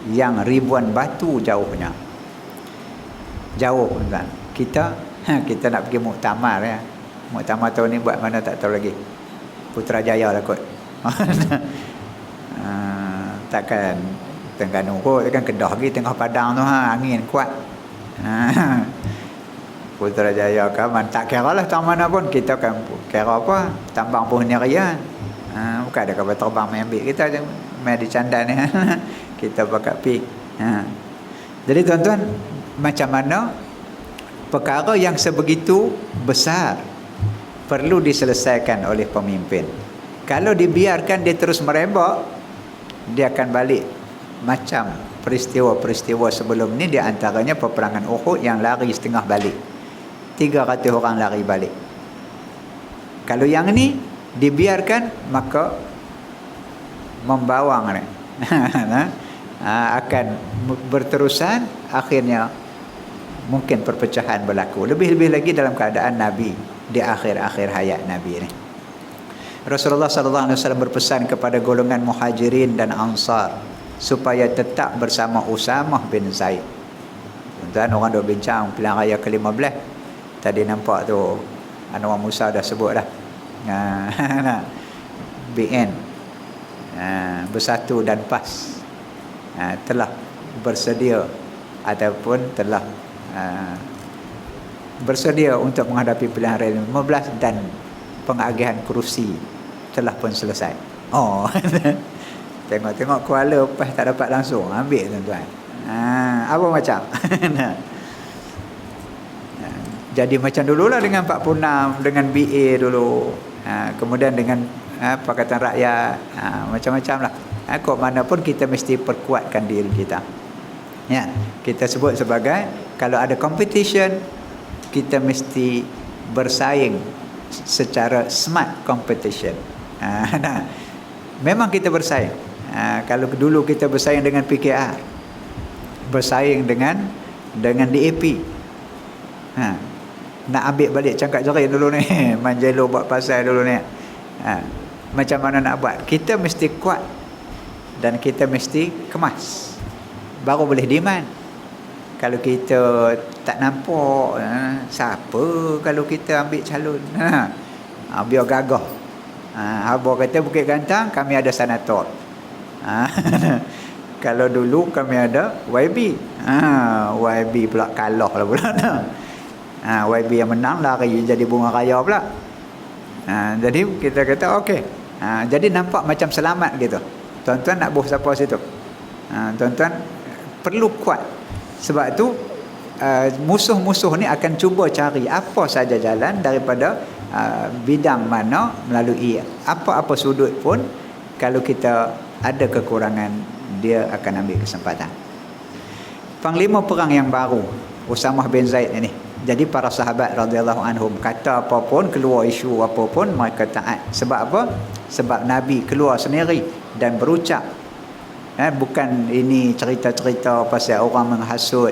yang ribuan batu jauhnya. Jauh kan. Kita nak pergi muktamar ya. Muktamar tahun ni buat mana tak tahu lagi. Putrajaya lah kot. Takkan Terengganu kot, takkan Kedah lagi tengah padang tu angin kuat. Putrajaya kan tak kira lah tang mana pun, kita kan kira apa tambang pohon Nerian. Bukan ada kapal terbang main ambil kita je main di candan ni. Kita pakai pi. Jadi tuan-tuan, macam mana perkara yang sebegitu besar perlu diselesaikan oleh pemimpin. Kalau dibiarkan dia terus merebak, dia akan balik macam peristiwa-peristiwa sebelum ni, di antaranya peperangan Uhud yang lari setengah balik. 300 orang lari balik. Kalau yang ni dibiarkan, maka membawang ni. Akan berterusan, akhirnya mungkin perpecahan berlaku. Lebih-lebih lagi dalam keadaan Nabi di akhir-akhir hayat Nabi ni. Rasulullah sallallahu alaihi wasallam berpesan kepada golongan Muhajirin dan Ansar supaya tetap bersama Usamah bin Zaid. Tuan-tuan, orang duk bincang pilihan raya ke-15. Tadi nampak tu Anwar Musa dah sebut dah. BN Bersatu dan PAS telah bersedia ataupun telah bersedia untuk menghadapi pilihan raya 15 dan pengagihan kerusi telah pun selesai. Tengok-tengok Kuala PAS tak dapat langsung ambil tuan-tuan. Apa macam? Jadi macam dululah dengan 46, dengan BA dulu, kemudian dengan Pakatan Rakyat, macam-macam lah. Kok mana pun kita mesti perkuatkan diri kita. Ya, kita sebut sebagai kalau ada competition, kita mesti bersaing secara smart competition. Memang kita bersaing. Kalau dulu kita bersaing dengan PKR, bersaing dengan DAP, nak ambil balik cangkak jerin dulu ni, Manjelo buat pasal dulu ni. Macam mana nak buat? Kita mesti kuat dan kita mesti kemas, baru boleh demand. Kalau kita tak nampak, siapa kalau kita ambil calon? Biar gagah. Abang kata Bukit Gantang kami ada senator. Kalau dulu kami ada YB. YB pula kalah lah pula. YB yang menang lari jadi bunga raya pula. Jadi kita kata okey. Jadi nampak macam selamat gitu. Tuan-tuan nak buh siapa situ? Tuan-tuan perlu kuat. Sebab tu musuh-musuh ni akan cuba cari apa saja jalan daripada bidang mana, melalui apa-apa sudut pun. Kalau kita ada kekurangan, dia akan ambil kesempatan. Panglima perang yang baru, Usamah bin Zaid ini. Jadi para sahabat radhiyallahu anhum kata apa pun, keluar isu apa pun, mereka taat. Sebab apa? Sebab Nabi keluar sendiri dan berucap. Bukan ini cerita-cerita pasal orang menghasut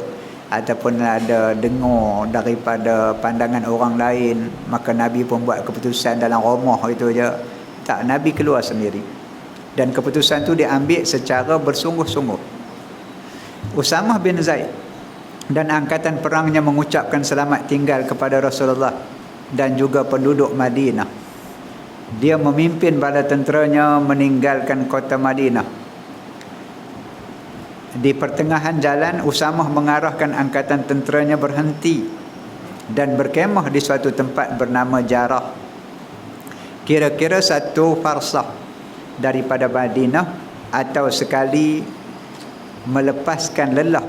ataupun ada dengar daripada pandangan orang lain, maka Nabi pun buat keputusan dalam rumah itu je. Tak, Nabi keluar sendiri. Dan keputusan tu diambil secara bersungguh-sungguh. Usamah bin Zaid dan angkatan perangnya mengucapkan selamat tinggal kepada Rasulullah dan juga penduduk Madinah. Dia memimpin bala tenteranya meninggalkan kota Madinah. Di pertengahan jalan, Usamah mengarahkan angkatan tenteranya berhenti dan berkemah di suatu tempat bernama Jarrah, kira-kira 1 farsah daripada Madinah, atau sekali melepaskan lelah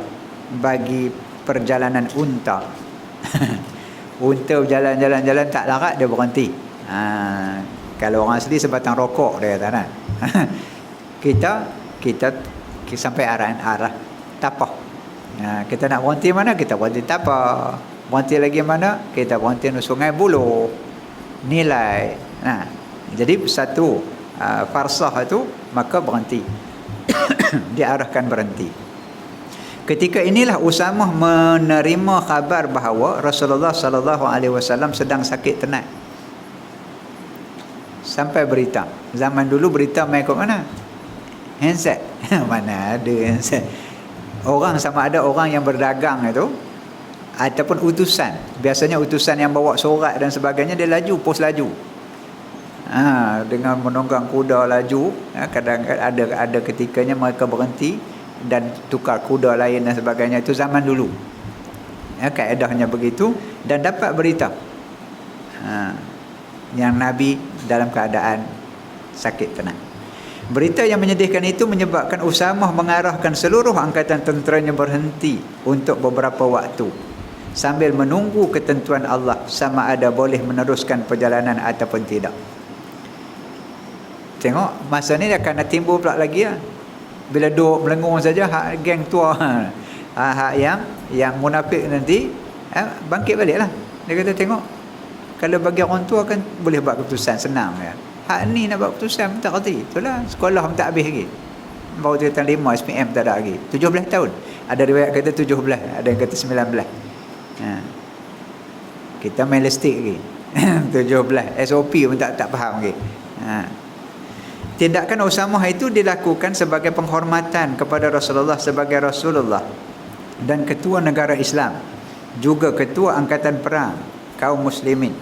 bagi perjalanan unta. Unta berjalan-jalan tak larat, dia berhenti. Kalau orang asli sebatang rokok dia kata kan. kita sampai arah Tapah. Kita nak berhenti mana? Kita berhenti Tapah. Berhenti lagi mana? Kita berhenti di Sungai Buloh, Nilai. Jadi satu farsah itu maka berhenti. Diarahkan berhenti. Ketika inilah Usamah menerima khabar bahawa Rasulullah sallallahu alaihi wasallam sedang sakit tenat. sampai berita. Zaman dulu berita main kat mana? Handset. Mana ada handset. Orang, sama ada orang yang berdagang itu ataupun utusan. Biasanya utusan yang bawa surat dan sebagainya, dia laju, pos laju. Dengan menunggang kuda laju. Kadang-kadang ada ketikanya mereka berhenti dan tukar kuda lain dan sebagainya. Itu zaman dulu. Kaedahnya begitu. Dan dapat berita yang Nabi dalam keadaan sakit tenang. Berita yang menyedihkan itu menyebabkan Usamah mengarahkan seluruh angkatan tenteranya berhenti untuk beberapa waktu sambil menunggu ketentuan Allah sama ada boleh meneruskan perjalanan ataupun tidak. Tengok, masa ni akan timbul pula lagi lah. Bila duk melengung saja, hak geng tua, hak yang munafik nanti bangkit balik lah. Dia kata tengok, kalau bagi orang tua kan boleh buat keputusan, senang ya. Hak ni nak buat keputusan tak kerti. Itulah, sekolah pun tak habis lagi. Baru tahun 5 SPM tak ada lagi. 17 tahun. Ada riwayat kata 17, ada yang kata 19. Kita main listik lagi. 17 SOP pun tak faham lagi. Tindakan Usamah itu dilakukan sebagai penghormatan kepada Rasulullah sebagai Rasulullah dan ketua negara Islam, juga ketua angkatan perang kaum muslimin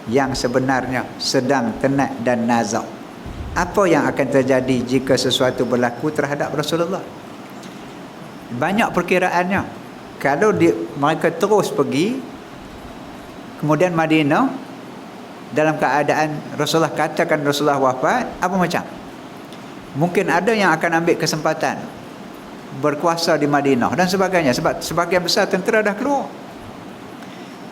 yang sebenarnya sedang tenat dan nazak. Apa yang akan terjadi jika sesuatu berlaku terhadap Rasulullah? Banyak perkiraannya. Kalau mereka terus pergi, kemudian Madinah dalam keadaan Rasulullah, katakan Rasulullah wafat, apa macam? Mungkin ada yang akan ambil kesempatan berkuasa di Madinah dan sebagainya, sebab sebagian besar tentera dah keluar.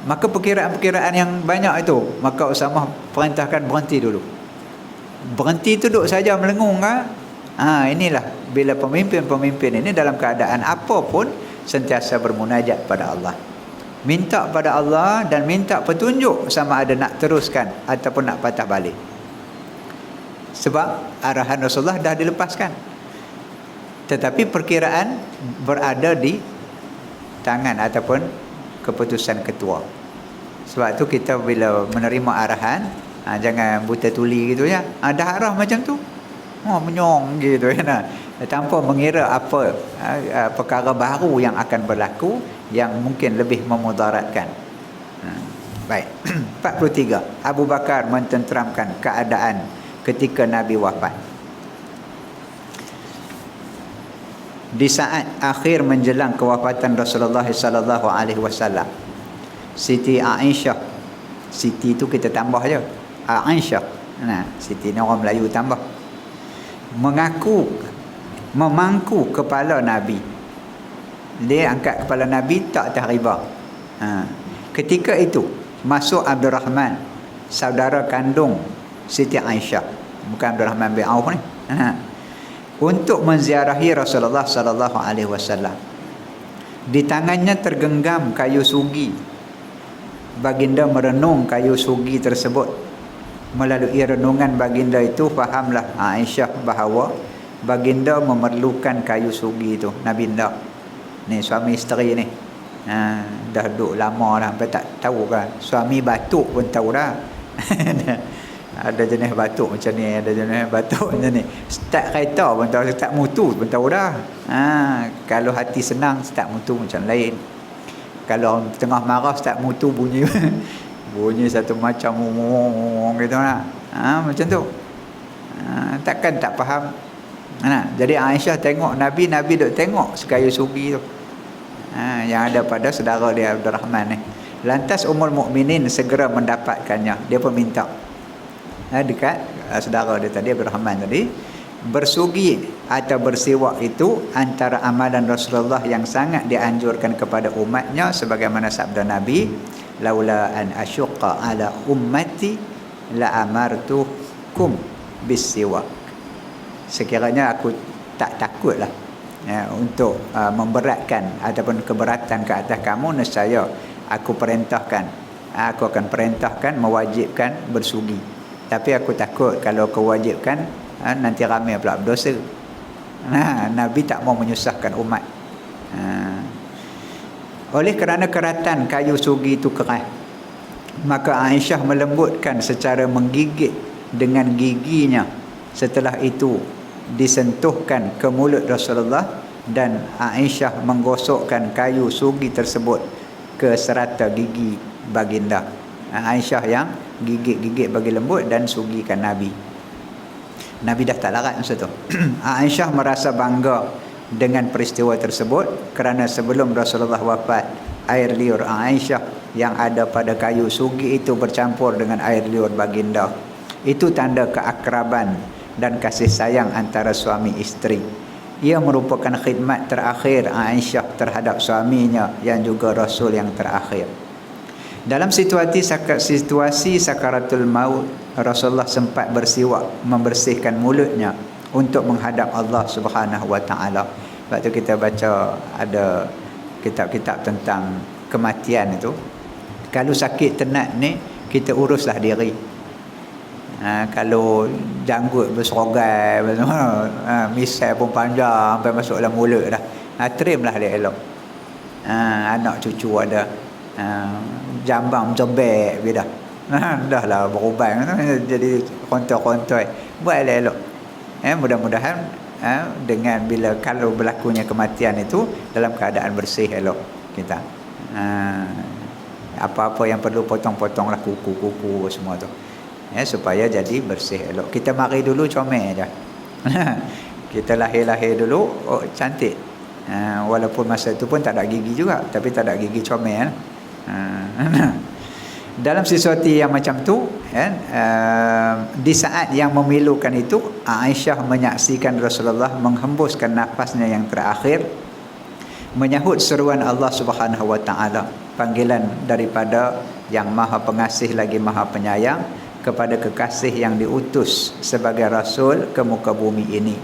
Maka perkiraan-perkiraan yang banyak itu, maka Usamah perintahkan berhenti dulu. Berhenti tu duduk saja melengung kan? Inilah bila pemimpin-pemimpin ini dalam keadaan apapun sentiasa bermunajat pada Allah. Minta pada Allah dan minta petunjuk sama ada nak teruskan ataupun nak patah balik. Sebab arahan Rasulullah dah dilepaskan. Tetapi perkiraan berada di tangan ataupun keputusan ketua. Sebab tu kita bila menerima arahan, jangan buta tuli gitu ya. Dah arah macam tu, menyong gitu ya. Tanpa mengira apa perkara baru yang akan berlaku yang mungkin lebih memudaratkan. Baik. 43. Abu Bakar mententeramkan keadaan ketika Nabi wafat. Di saat akhir menjelang kewafatan Rasulullah sallallahu alaihi wasallam, Siti Aisyah, Siti tu kita tambah je, Aisyah, Siti ni orang Melayu tambah, memangku kepala Nabi. Dia angkat kepala Nabi tak atas riba. Ketika itu masuk Abdurrahman, saudara kandung Siti Aisyah, bukan Abdurrahman bin Auf ni, untuk menziarahi Rasulullah sallallahu alaihi wasallam. Di tangannya tergenggam kayu sugi. Baginda merenung kayu sugi tersebut. Melalui renungan baginda itu, fahamlah Aisyah bahawa baginda memerlukan kayu sugi itu. Nabi ndak. Ni suami isteri ni. Dah duduk lama dah, sampai tak tahu kan. Suami batuk pun tahu dah. Ada jenis batuk macam ni, ada jenis batuk macam ni. Start kereta pun tahu, start motor pun tahu dah. Kalau hati senang, start motor macam lain. Kalau tengah marah, start motor bunyi bunyi satu macam gitu lah. Macam tu. Takkan tak faham. Jadi Aisyah tengok Nabi duk tengok sekayu sugi tu. Yang ada pada saudara dia Abdurrahman ni. Lantas Ummul Mukminin segera mendapatkannya. Dia pun minta dekat saudara dia tadi, Abdurrahman tadi, bersugi atau bersiwak itu antara amalan Rasulullah yang sangat dianjurkan kepada umatnya, sebagaimana sabda Nabi, laula an asyqa ala ummati la amartukum bisiwak. Sekiranya aku tak takutlah untuk memberatkan ataupun keberatan ke atas kamu, nescaya aku akan perintahkan mewajibkan bersugi. Tapi aku takut kalau kewajibkan nanti ramai pula berdosa. Nabi tak mau menyusahkan umat. Oleh kerana keratan kayu sugi itu keras, maka Aisyah melembutkan secara menggigit dengan giginya. Setelah itu disentuhkan ke mulut Rasulullah, dan Aisyah menggosokkan kayu sugi tersebut ke serata gigi baginda. Aisyah yang gigit-gigit bagi lembut dan sugikan Nabi. Nabi dah tak larat masa tu. Aisyah merasa bangga dengan peristiwa tersebut kerana sebelum Rasulullah wafat, air liur Aisyah yang ada pada kayu sugi itu bercampur dengan air liur baginda. Itu tanda keakraban dan kasih sayang antara suami isteri. Ia merupakan khidmat terakhir Aisyah terhadap suaminya yang juga Rasul yang terakhir. Dalam situasi sakaratul maut, Rasulullah sempat bersiwak membersihkan mulutnya untuk menghadap Allah Subhanahu wa taala. Sebab tu kita baca ada kitab-kitab tentang kematian itu. Kalau sakit tenat ni, kita uruslah diri. Kalau janggut berserogai, misai pun panjang sampai masuk dalam mulut dah, trimlah dia elok. Anak cucu ada, jambang jembek dah, dah lah beruban, jadi kontoi-kontoi, buat elok. Mudah-mudahan dengan bila kalau berlakunya kematian itu dalam keadaan bersih elok kita. Apa-apa yang perlu potong-potonglah kuku-kuku semua tu, supaya jadi bersih elok. Kita mari dulu comel je. Kita lahir-lahir dulu cantik. Walaupun masa itu pun tak ada gigi juga, tapi tak ada gigi comel. Dalam situasi yang macam tu, di saat yang memilukan itu, Aisyah menyaksikan Rasulullah menghembuskan nafasnya yang terakhir, menyahut seruan Allah Subhanahu wa taala, panggilan daripada yang Maha Pengasih lagi Maha Penyayang kepada kekasih yang diutus sebagai Rasul ke muka bumi ini.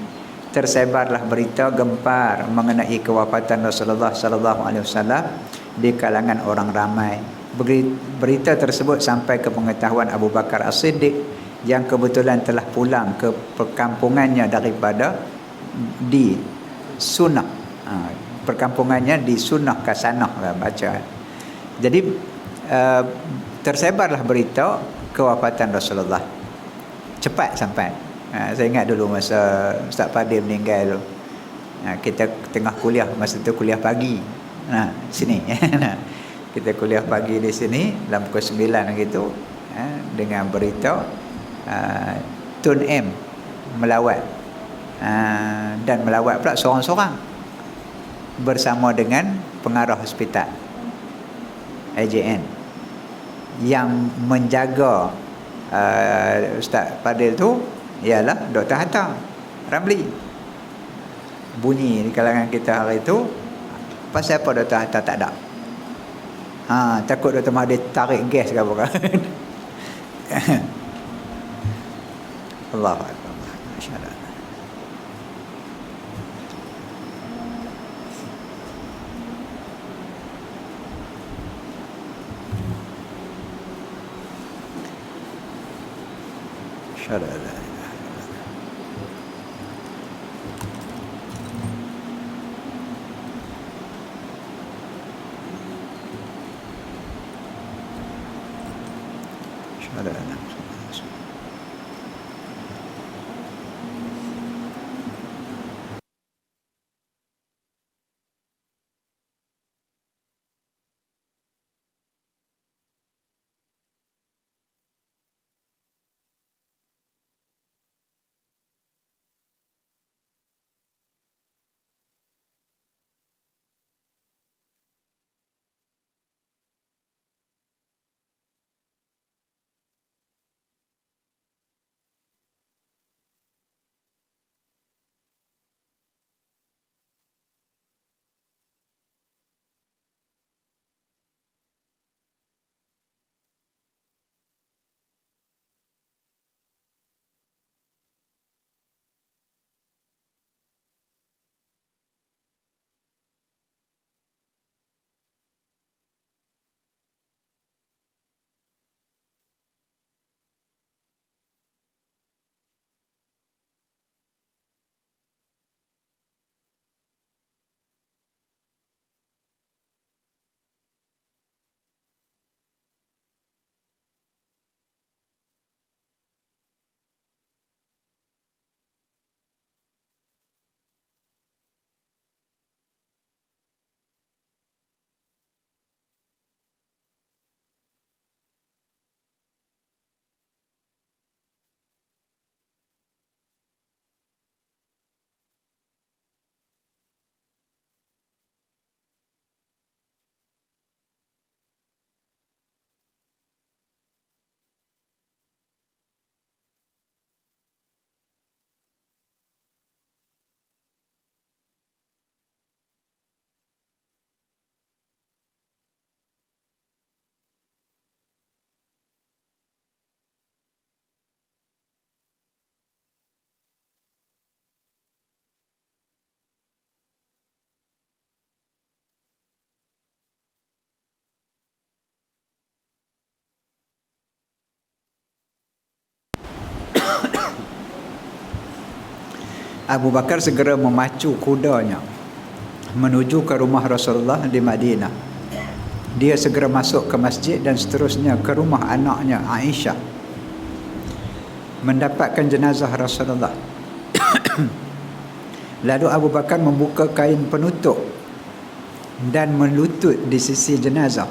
Tersebarlah berita gempar mengenai kewafatan Rasulullah sallallahu alaihi wasallam di kalangan orang ramai. Berita tersebut sampai ke pengetahuan Abu Bakar As-Siddiq yang kebetulan telah pulang ke perkampungannya daripada di Sunnah. Perkampungannya di Sunnah Kasanah, baca. Jadi tersebarlah berita kewafatan Rasulullah. Cepat sampai. Saya ingat dulu masa Ustaz Fadil meninggal tu, kita tengah kuliah, masa tu kuliah pagi sini. Kita kuliah pagi di sini dalam pukul 9 gitu, dengan berita Tun M melawat, dan melawat pula seorang-seorang bersama dengan pengarah hospital AJN yang menjaga Ustaz Fadil tu ialah Dr. Hatta Ramli. Bunyi di kalangan kita hari itu, pasal apa Dr. Hatta tak ada? Takut Dr. Mahathir tarik gas ke apa kan? Allahu Akbar. Masyaallah. Masyaallah. Abu Bakar segera memacu kudanya menuju ke rumah Rasulullah di Madinah. Dia segera masuk ke masjid dan seterusnya ke rumah anaknya Aisyah, mendapatkan jenazah Rasulullah. Lalu Abu Bakar membuka kain penutup dan melutut di sisi jenazah,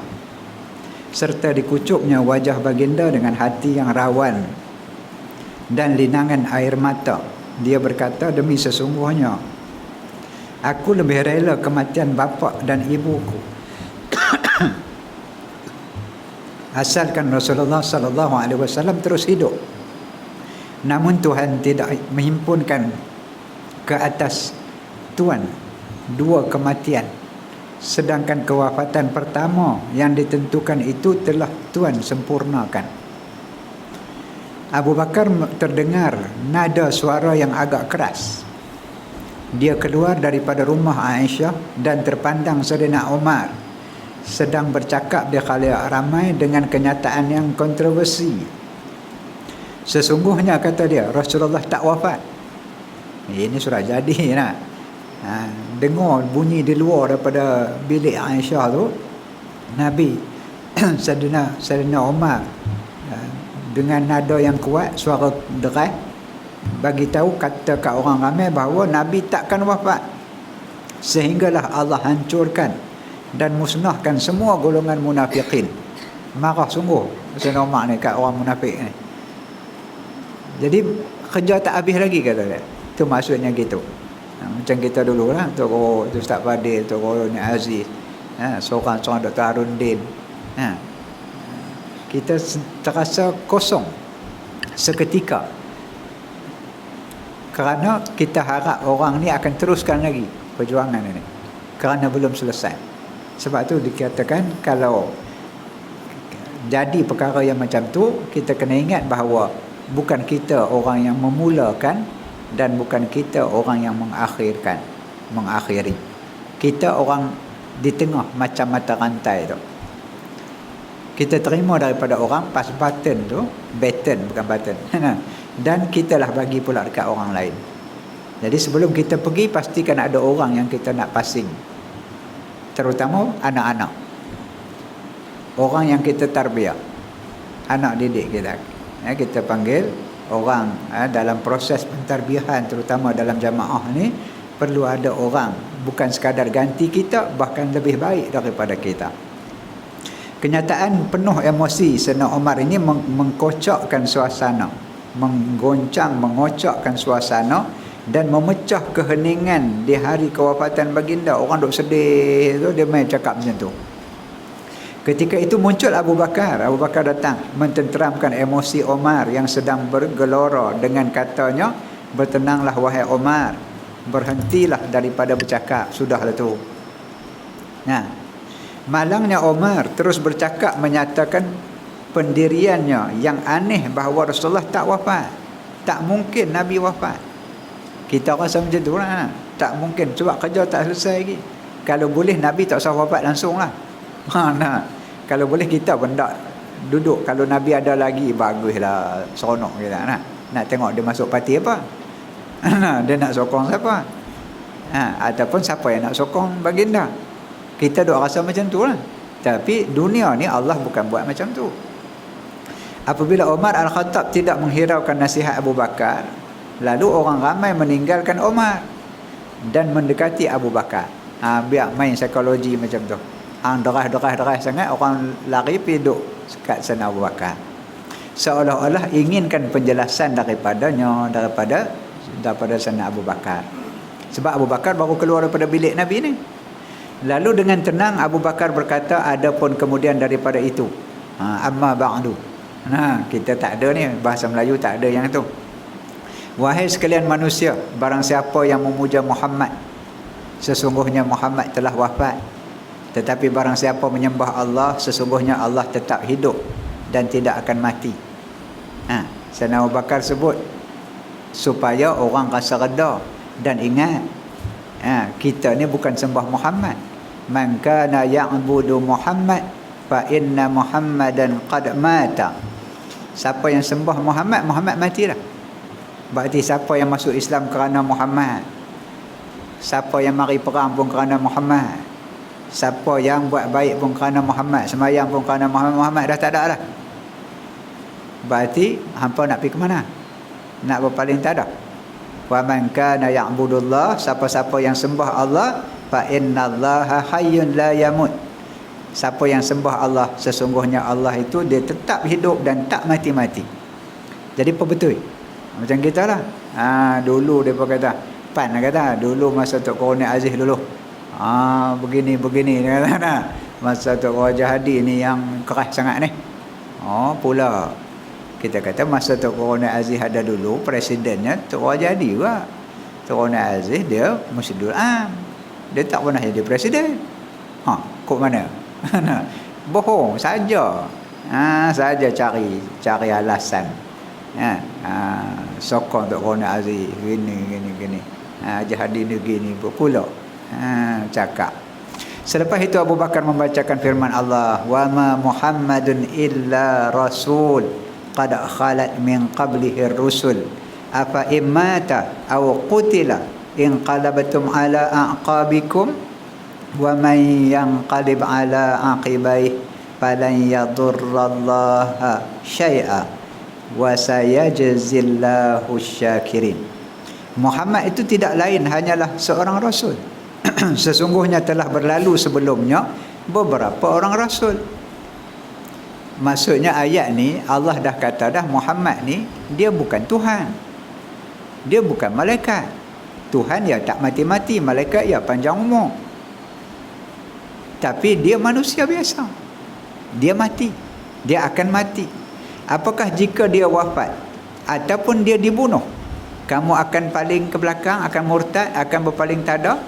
serta dikucuknya wajah baginda dengan hati yang rawan dan linangan air mata. Dia berkata, demi sesungguhnya aku lebih rela kematian bapa dan ibuku asalkan Rasulullah sallallahu alaihi wasallam terus hidup. Namun Tuhan tidak menghimpunkan ke atas Tuhan dua kematian, sedangkan kewafatan pertama yang ditentukan itu telah Tuhan sempurnakan. Abu Bakar terdengar nada suara yang agak keras. Dia keluar daripada rumah Aisyah dan terpandang Saidina Umar sedang bercakap di khalayak ramai dengan kenyataan yang kontroversi. Sesungguhnya, kata dia, Rasulullah tak wafat. Ini sudah jadi nak. Dengar bunyi di luar daripada bilik Aisyah tu, Nabi Saidina Umar dengan nada yang kuat, suara deras, bagi tahu, kata kat orang ramai bahawa Nabi takkan wafat, sehinggalah Allah hancurkan dan musnahkan semua golongan munafikin. Marah sungguh Saidina Umar ni kat orang munafik ni. Jadi kerja tak habis lagi, kata dia. Itu maksudnya gitu. Macam kita dulu lah, Toko Ustaz Fadil, Toko Ni Aziz, seorang-seorang Dr. Haruddin. Kita terasa kosong seketika, kerana kita harap orang ni akan teruskan lagi perjuangan ini, kerana belum selesai. Sebab tu dikatakan kalau jadi perkara yang macam tu, kita kena ingat bahawa bukan kita orang yang memulakan dan bukan kita orang yang mengakhiri. Kita orang di tengah, macam mata rantai tu. Kita terima daripada orang, pas button tu, bukan button, dan kita lah bagi pula dekat orang lain. Jadi sebelum kita pergi, pastikan ada orang yang kita nak passing, terutama anak-anak, orang yang kita tarbiyah, anak didik kita. Kita panggil orang dalam proses pentarbiahan, terutama dalam jamaah ni, perlu ada orang bukan sekadar ganti kita, bahkan lebih baik daripada kita. Kenyataan penuh emosi Saidina Umar ini mengkocakkan suasana, mengocakkan suasana dan memecah keheningan di hari kewafatan baginda. Orang duk sedih tu, dia main cakap macam tu. Ketika itu muncul Abu Bakar. Abu Bakar datang mententeramkan emosi Umar yang sedang bergelora dengan katanya, bertenanglah wahai Umar, berhentilah daripada bercakap, sudahlah tu. Malangnya Umar terus bercakap menyatakan pendiriannya yang aneh bahawa Rasulullah tak wafat. Tak mungkin Nabi wafat. Kita rasa macam tu lah. Tak mungkin, sebab kerja tak selesai lagi. Kalau boleh Nabi tak usah wafat langsung lah. Kalau boleh kita pun tak duduk. Kalau Nabi ada lagi, baguslah, seronok kita. Nak tengok dia masuk parti apa? Dia nak sokong siapa? Ataupun siapa yang nak sokong baginda? Kita duk rasa macam tu lah. Tapi dunia ni Allah bukan buat macam tu. Apabila Umar Al-Khattab tidak menghiraukan nasihat Abu Bakar, lalu orang ramai meninggalkan Umar dan mendekati Abu Bakar. Biar main psikologi macam tu. Derah sangat, orang lari pergi duduk kat sana Abu Bakar, seolah-olah inginkan penjelasan daripada sana Abu Bakar. Sebab Abu Bakar baru keluar daripada bilik Nabi ni. Lalu dengan tenang Abu Bakar berkata, adapun kemudian daripada itu, amma ba'du. Kita tak ada ni, bahasa Melayu tak ada yang tu. Wahai sekalian manusia, barang siapa yang memuja Muhammad, sesungguhnya Muhammad telah wafat. Tetapi barang siapa menyembah Allah, sesungguhnya Allah tetap hidup dan tidak akan mati. Sayyidina Abu Bakar sebut supaya orang rasa reda dan ingat, kita ni bukan sembah Muhammad. Man kana ya'budu Muhammad fa inna Muhammadan qad mata. Siapa yang sembah Muhammad, Muhammad mati dah. Berarti siapa yang masuk Islam kerana Muhammad, siapa yang mari perang pun kerana Muhammad, siapa yang buat baik pun kerana Muhammad, sembahyang pun kerana Muhammad, dah tak ada dah. Berarti hampa nak pergi ke mana? Nak berpaling tak ada. Wa man kana ya'budullah, siapa-siapa yang sembah Allah, fa innallaha hayyun la yamut. Siapa yang sembah Allah, sesungguhnya Allah itu dia tetap hidup dan tak mati-mati. Jadi apa betul? Macam kita lah. Dulu dia kata, Pan kata, dulu masa Tok Korona Aziz dulu. Begini dia kata nah. Masa Tok Raja Hadi ni yang keras sangat ni. Pula kita kata masa Tok Korona Aziz ada dulu, presidennya Tok Raja Hadi juga. Tok Korona Aziz dia Musyiddul Am. Dia tak pernah jadi presiden. Kok mana? Bohong saja. Saja cari alasan. Sokong Tok Korona Aziz gini. Haji Hadi ni gini pula. Cakap. Selepas itu Abu Bakar membacakan firman Allah, wa ma Muhammadun illa rasul qad khalat min qablihi rusul afa immata aw qutila in qalabtum ala aqabikum wa man yanqalib ala aqibai falan yadurrallaha syai'a wa sayajzillahu syakirin. Muhammad itu tidak lain hanyalah seorang rasul. Sesungguhnya telah berlalu sebelumnya beberapa orang rasul. Maksudnya ayat ni Allah dah kata dah, Muhammad ni dia bukan Tuhan, dia bukan malaikat. Tuhan ya tak mati-mati, malaikat ya panjang umur, tapi dia manusia biasa. Dia mati, dia akan mati. Apakah jika dia wafat ataupun dia dibunuh, kamu akan paling ke belakang, akan murtad, akan berpaling tada?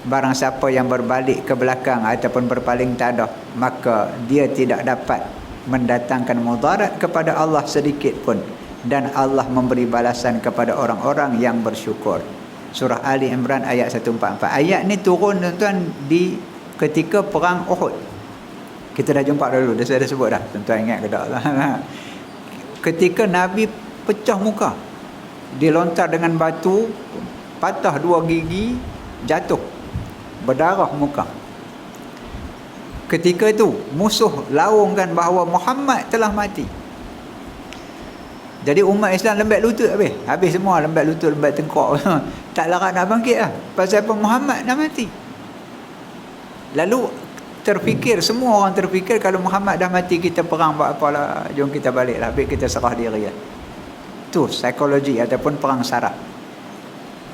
Barang siapa yang berbalik ke belakang ataupun berpaling tada, maka dia tidak dapat mendatangkan mudarat kepada Allah sedikit pun, dan Allah memberi balasan kepada orang-orang yang bersyukur. Surah Ali Imran ayat 144. Ayat ni turun tuan-tuan di ketika perang Uhud. Kita dah jumpa dulu, saya dah sebut dah, tuan-tuan ingat ke tak? Ketika Nabi pecah muka, dilontar dengan batu, patah 2 gigi, jatuh, berdarah muka. Ketika itu musuh laungkan bahawa Muhammad telah mati. Jadi umat Islam lembek lutut habis semua lembek lutut, lembek tengkok. Tak larat nak bangkit lah. Pasal apa? Muhammad dah mati. Lalu semua orang terfikir kalau Muhammad dah mati, kita perang buat apalah, jom kita balik lah, habis kita serah diri lah. Itu psikologi ataupun perang saraf.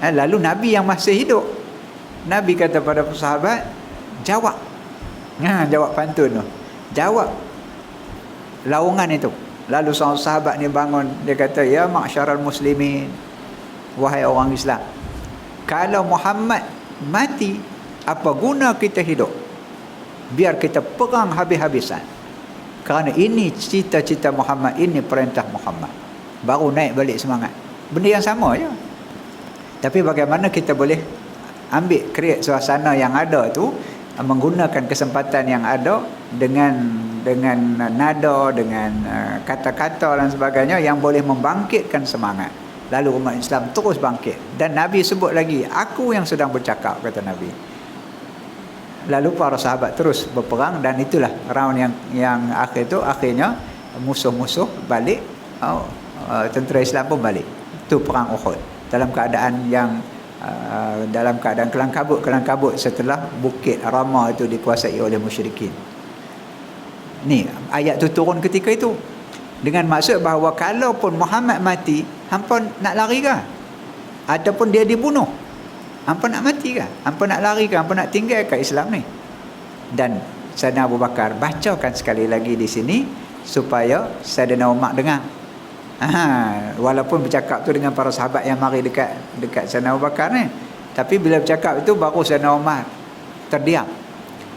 Lalu Nabi yang masih hidup, Nabi kata pada sahabat, jawab. Jawab pantun tu. Jawab laungan itu. Lalu seorang sahabat ni bangun, dia kata, ya ma'syaral muslimin, wahai orang Islam, kalau Muhammad mati, apa guna kita hidup? Biar kita perang habis-habisan. Kerana ini cita-cita Muhammad, ini perintah Muhammad. Baru naik balik semangat. Benda yang sama je. Tapi bagaimana kita boleh create suasana yang ada tu, menggunakan kesempatan yang ada dengan nada, dengan kata-kata dan sebagainya yang boleh membangkitkan semangat. Lalu umat Islam terus bangkit. Dan Nabi sebut lagi, aku yang sedang bercakap, kata Nabi. Lalu para sahabat terus berperang, dan itulah round yang akhir tu, akhirnya musuh-musuh balik, tentera Islam pun balik. Itu perang Uhud dalam keadaan dalam keadaan kelang-kabut setelah Bukit Rama itu dikuasai oleh musyrikin. Ni ayat tu turun ketika itu dengan maksud bahawa kalaupun Muhammad mati, hampa nak lari ke? Ataupun dia dibunuh, hampa nak mati ke? Hampa nak lari ke? Hampa nak tinggal ke Islam ni? Dan Sayyidina Abu Bakar bacakan sekali lagi di sini supaya Sayyidina Umar dengar. Walaupun bercakap tu dengan para sahabat yang mari dekat Sayyidina Abu Bakar ni, tapi bila bercakap itu baru Sayyidina Umar terdiam.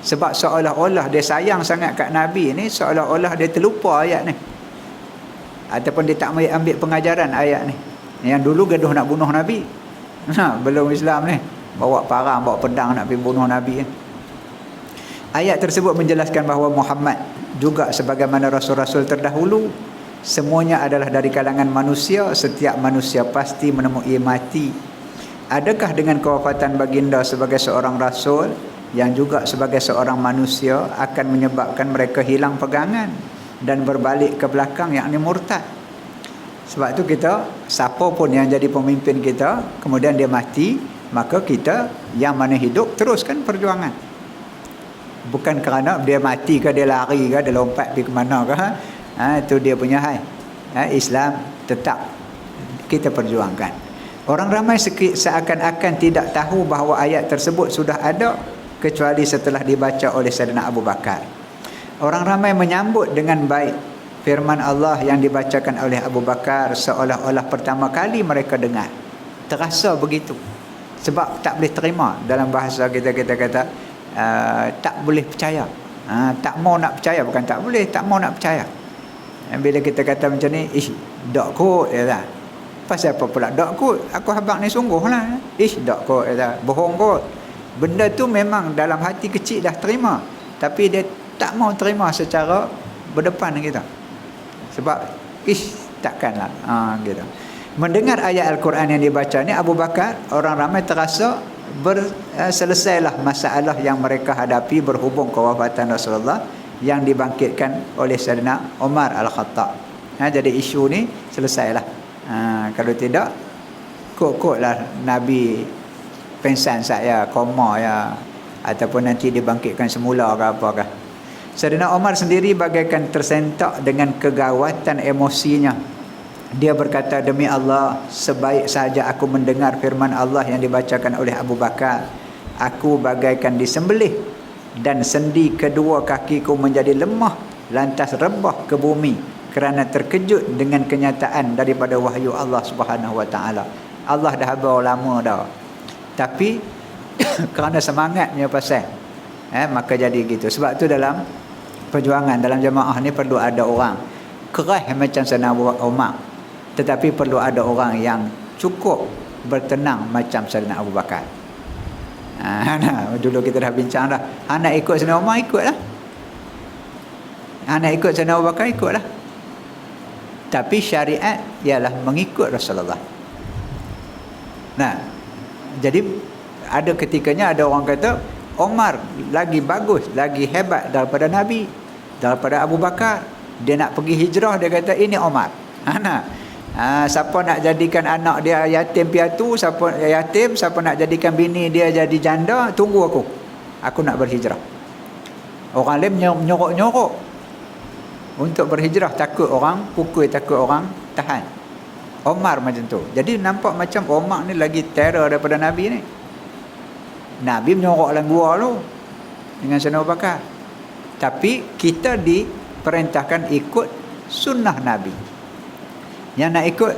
Sebab seolah-olah dia sayang sangat kat Nabi ni, seolah-olah dia terlupa ayat ni, ataupun dia tak ambil pengajaran ayat ni. Yang dulu gaduh nak bunuh Nabi, belum Islam ni, bawa parang, bawa pedang nak pergi bunuh Nabi. Ayat tersebut menjelaskan bahawa Muhammad juga sebagaimana rasul-rasul terdahulu semuanya adalah dari kalangan manusia, setiap manusia pasti menemui mati. Adakah dengan kewafatan baginda sebagai seorang rasul yang juga sebagai seorang manusia akan menyebabkan mereka hilang pegangan dan berbalik ke belakang, yakni murtad? Sebab tu kita, siapa pun yang jadi pemimpin kita kemudian dia mati, maka kita yang mana hidup teruskan perjuangan. Bukan kerana dia mati ke, dia lari ke, dia lompat pergi ke mana ke, itu dia punya hal. Islam tetap kita perjuangkan. Orang ramai seakan-akan tidak tahu bahawa ayat tersebut sudah ada kecuali setelah dibaca oleh Saidina Abu Bakar. Orang ramai menyambut dengan baik firman Allah yang dibacakan oleh Abu Bakar seolah-olah pertama kali mereka dengar. Terasa begitu. Sebab tak boleh terima. Dalam bahasa kita kata tak boleh percaya. Tak mau nak percaya, bukan tak boleh, tak mau nak percaya. Bila kita kata macam ni, dak kot, ya tak? Pasal apa pula dak kot? Aku habaq ni sungguh lah. Dak kot, ya tak? Bohong kot. Benda tu memang dalam hati kecil dah terima, tapi dia tak mau terima secara berdepan kita. Sebab takkanlah gitu. Mendengar ayat Al-Quran yang dibaca ni, Abu Bakar, orang ramai terasa selesailah masalah yang mereka hadapi berhubung kewafatan Rasulullah yang dibangkitkan oleh Saidina Umar Al-Khattab. Jadi isu ni selesailah. Kalau tidak, kok-koklah Nabi pensan saya, koma ya, ataupun nanti dibangkitkan semula ke apakah. Saidina Umar sendiri bagaikan tersentak dengan kegawatan emosinya. Dia berkata, demi Allah, sebaik sahaja aku mendengar firman Allah yang dibacakan oleh Abu Bakar, aku bagaikan disembelih dan sendi kedua kakiku menjadi lemah, lantas rebah ke bumi kerana terkejut dengan kenyataan daripada wahyu Allah Subhanahu Wa Taala. Allah dah habar lama dah, tapi kerana semangatnya pasal maka jadi gitu. Sebab tu dalam perjuangan, dalam jemaah ni perlu ada orang keras macam Saidina Umar, tetapi perlu ada orang yang cukup bertenang macam Saidina Abu Bakar. Dulu kita dah bincang dah. Nak ikut Saidina Umar, ikutlah. Nak ikut Saidina Abu Bakar, ikutlah. Tapi syariat ialah mengikut Rasulullah. Jadi ada ketikanya ada orang kata Umar lagi bagus, lagi hebat daripada Nabi, daripada Abu Bakar. Dia nak pergi hijrah, dia kata ini Umar. Siapa nak jadikan anak dia yatim piatu, siapa yatim, siapa nak jadikan bini dia jadi janda, tunggu aku nak berhijrah. Orang lain menyorok-nyorok untuk berhijrah, takut orang pukul, takut orang tahan. Umar macam tu. Jadi nampak macam Umar ni lagi terror daripada Nabi ni. Nabi menyorok dalam gua tu dengan Saidina Abu Bakar. Tapi kita diperintahkan ikut sunnah Nabi. Yang nak ikut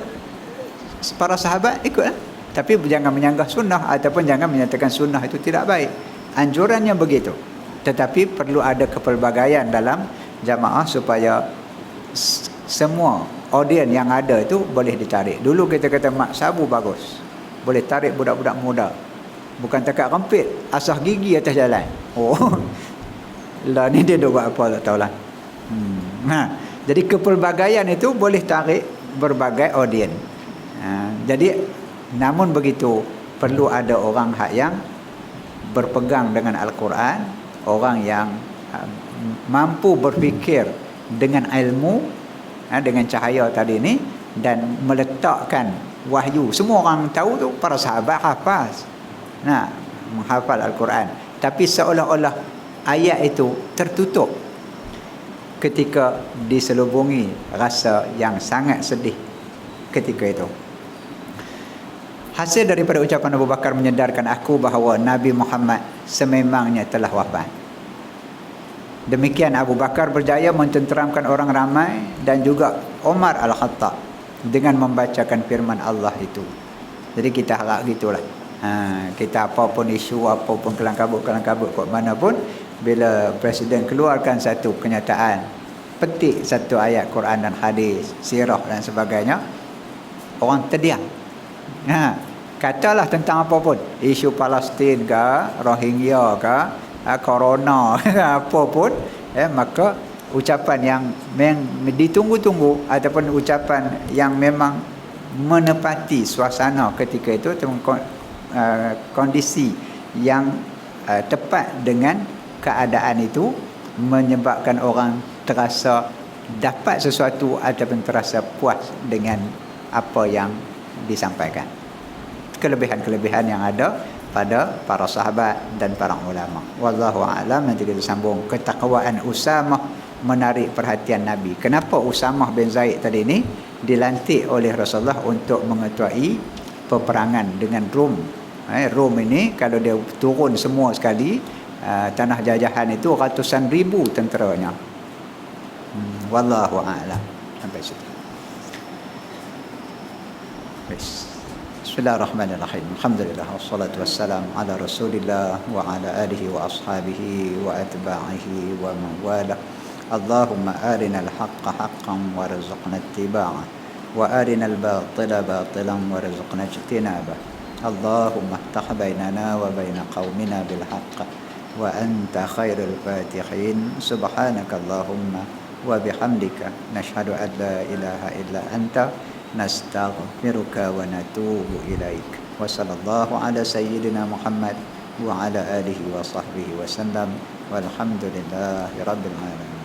para sahabat, ikutlah. Tapi jangan menyanggah sunnah ataupun jangan menyatakan sunnah itu tidak baik. Anjurannya begitu. Tetapi perlu ada kepelbagaian dalam jamaah supaya semua audien yang ada itu boleh ditarik. Dulu kita kata mak sabu bagus, boleh tarik budak-budak muda, bukan takat rempit asah gigi atas jalan. Lah ni dia dah buat apa tak tahulah. Jadi kepelbagaian itu boleh tarik berbagai audien. Jadi namun begitu perlu ada orang yang berpegang dengan Al-Quran, orang yang mampu berfikir dengan ilmu, dengan cahaya tadi ni, dan meletakkan wahyu. Semua orang tahu tu, para sahabat hafaz, menghafal Al-Quran, tapi seolah-olah ayat itu tertutup ketika diselubungi rasa yang sangat sedih ketika itu. Hasil daripada ucapan Abu Bakar menyedarkan aku bahawa Nabi Muhammad sememangnya telah wafat. Demikian Abu Bakar berjaya mententeramkan orang ramai dan juga Umar Al-Khattab dengan membacakan firman Allah itu. Jadi kita harap gitulah. Kita apapun isu, apapun kelang-kabut kot mana pun, bila Presiden keluarkan satu kenyataan, petik satu ayat Quran dan hadis, sirah dan sebagainya, orang terdiam. Katalah tentang apapun, isu Palestin ke, Rohingya ke, corona apa pun, maka ucapan yang ditunggu-tunggu ataupun ucapan yang memang menepati suasana ketika itu, kondisi yang tepat dengan keadaan itu, menyebabkan orang terasa dapat sesuatu ataupun terasa puas dengan apa yang disampaikan. Kelebihan-kelebihan yang ada pada para sahabat dan para ulama. Wallahu a'lam. Nanti kita sambung ketakwaan Usamah menarik perhatian Nabi. Kenapa Usamah bin Zaid tadi ni dilantik oleh Rasulullah untuk mengetuai peperangan dengan Rom. Rom ini kalau dia turun semua sekali, tanah jajahan itu ratusan ribu tenteranya. Wallahu a'lam. Sampai situ. Bismillahirrahmanirrahim. Alhamdulillah wassalatu wassalam ala Rasulillah wa ala alihi wa ashabihi wa atba'ihi wa man wala. Allahumma arinal haqqa haqqan warzuqna ittiba'ah wa arinal batila batilan warzuqna ijtinabah. Allahumma iftah bainana wa baina qaumina bil haqq wa anta khairul fatihin. Subhanaka Allahumma wa bihamdika nashhadu an la ilaha illa anta nastaghfiruka wa natubu ilaik. Wa sallallahu ala sayyidina Muhammad wa ala alihi wa sahbihi wa sallam. Walhamdulillahi rabbil alamin.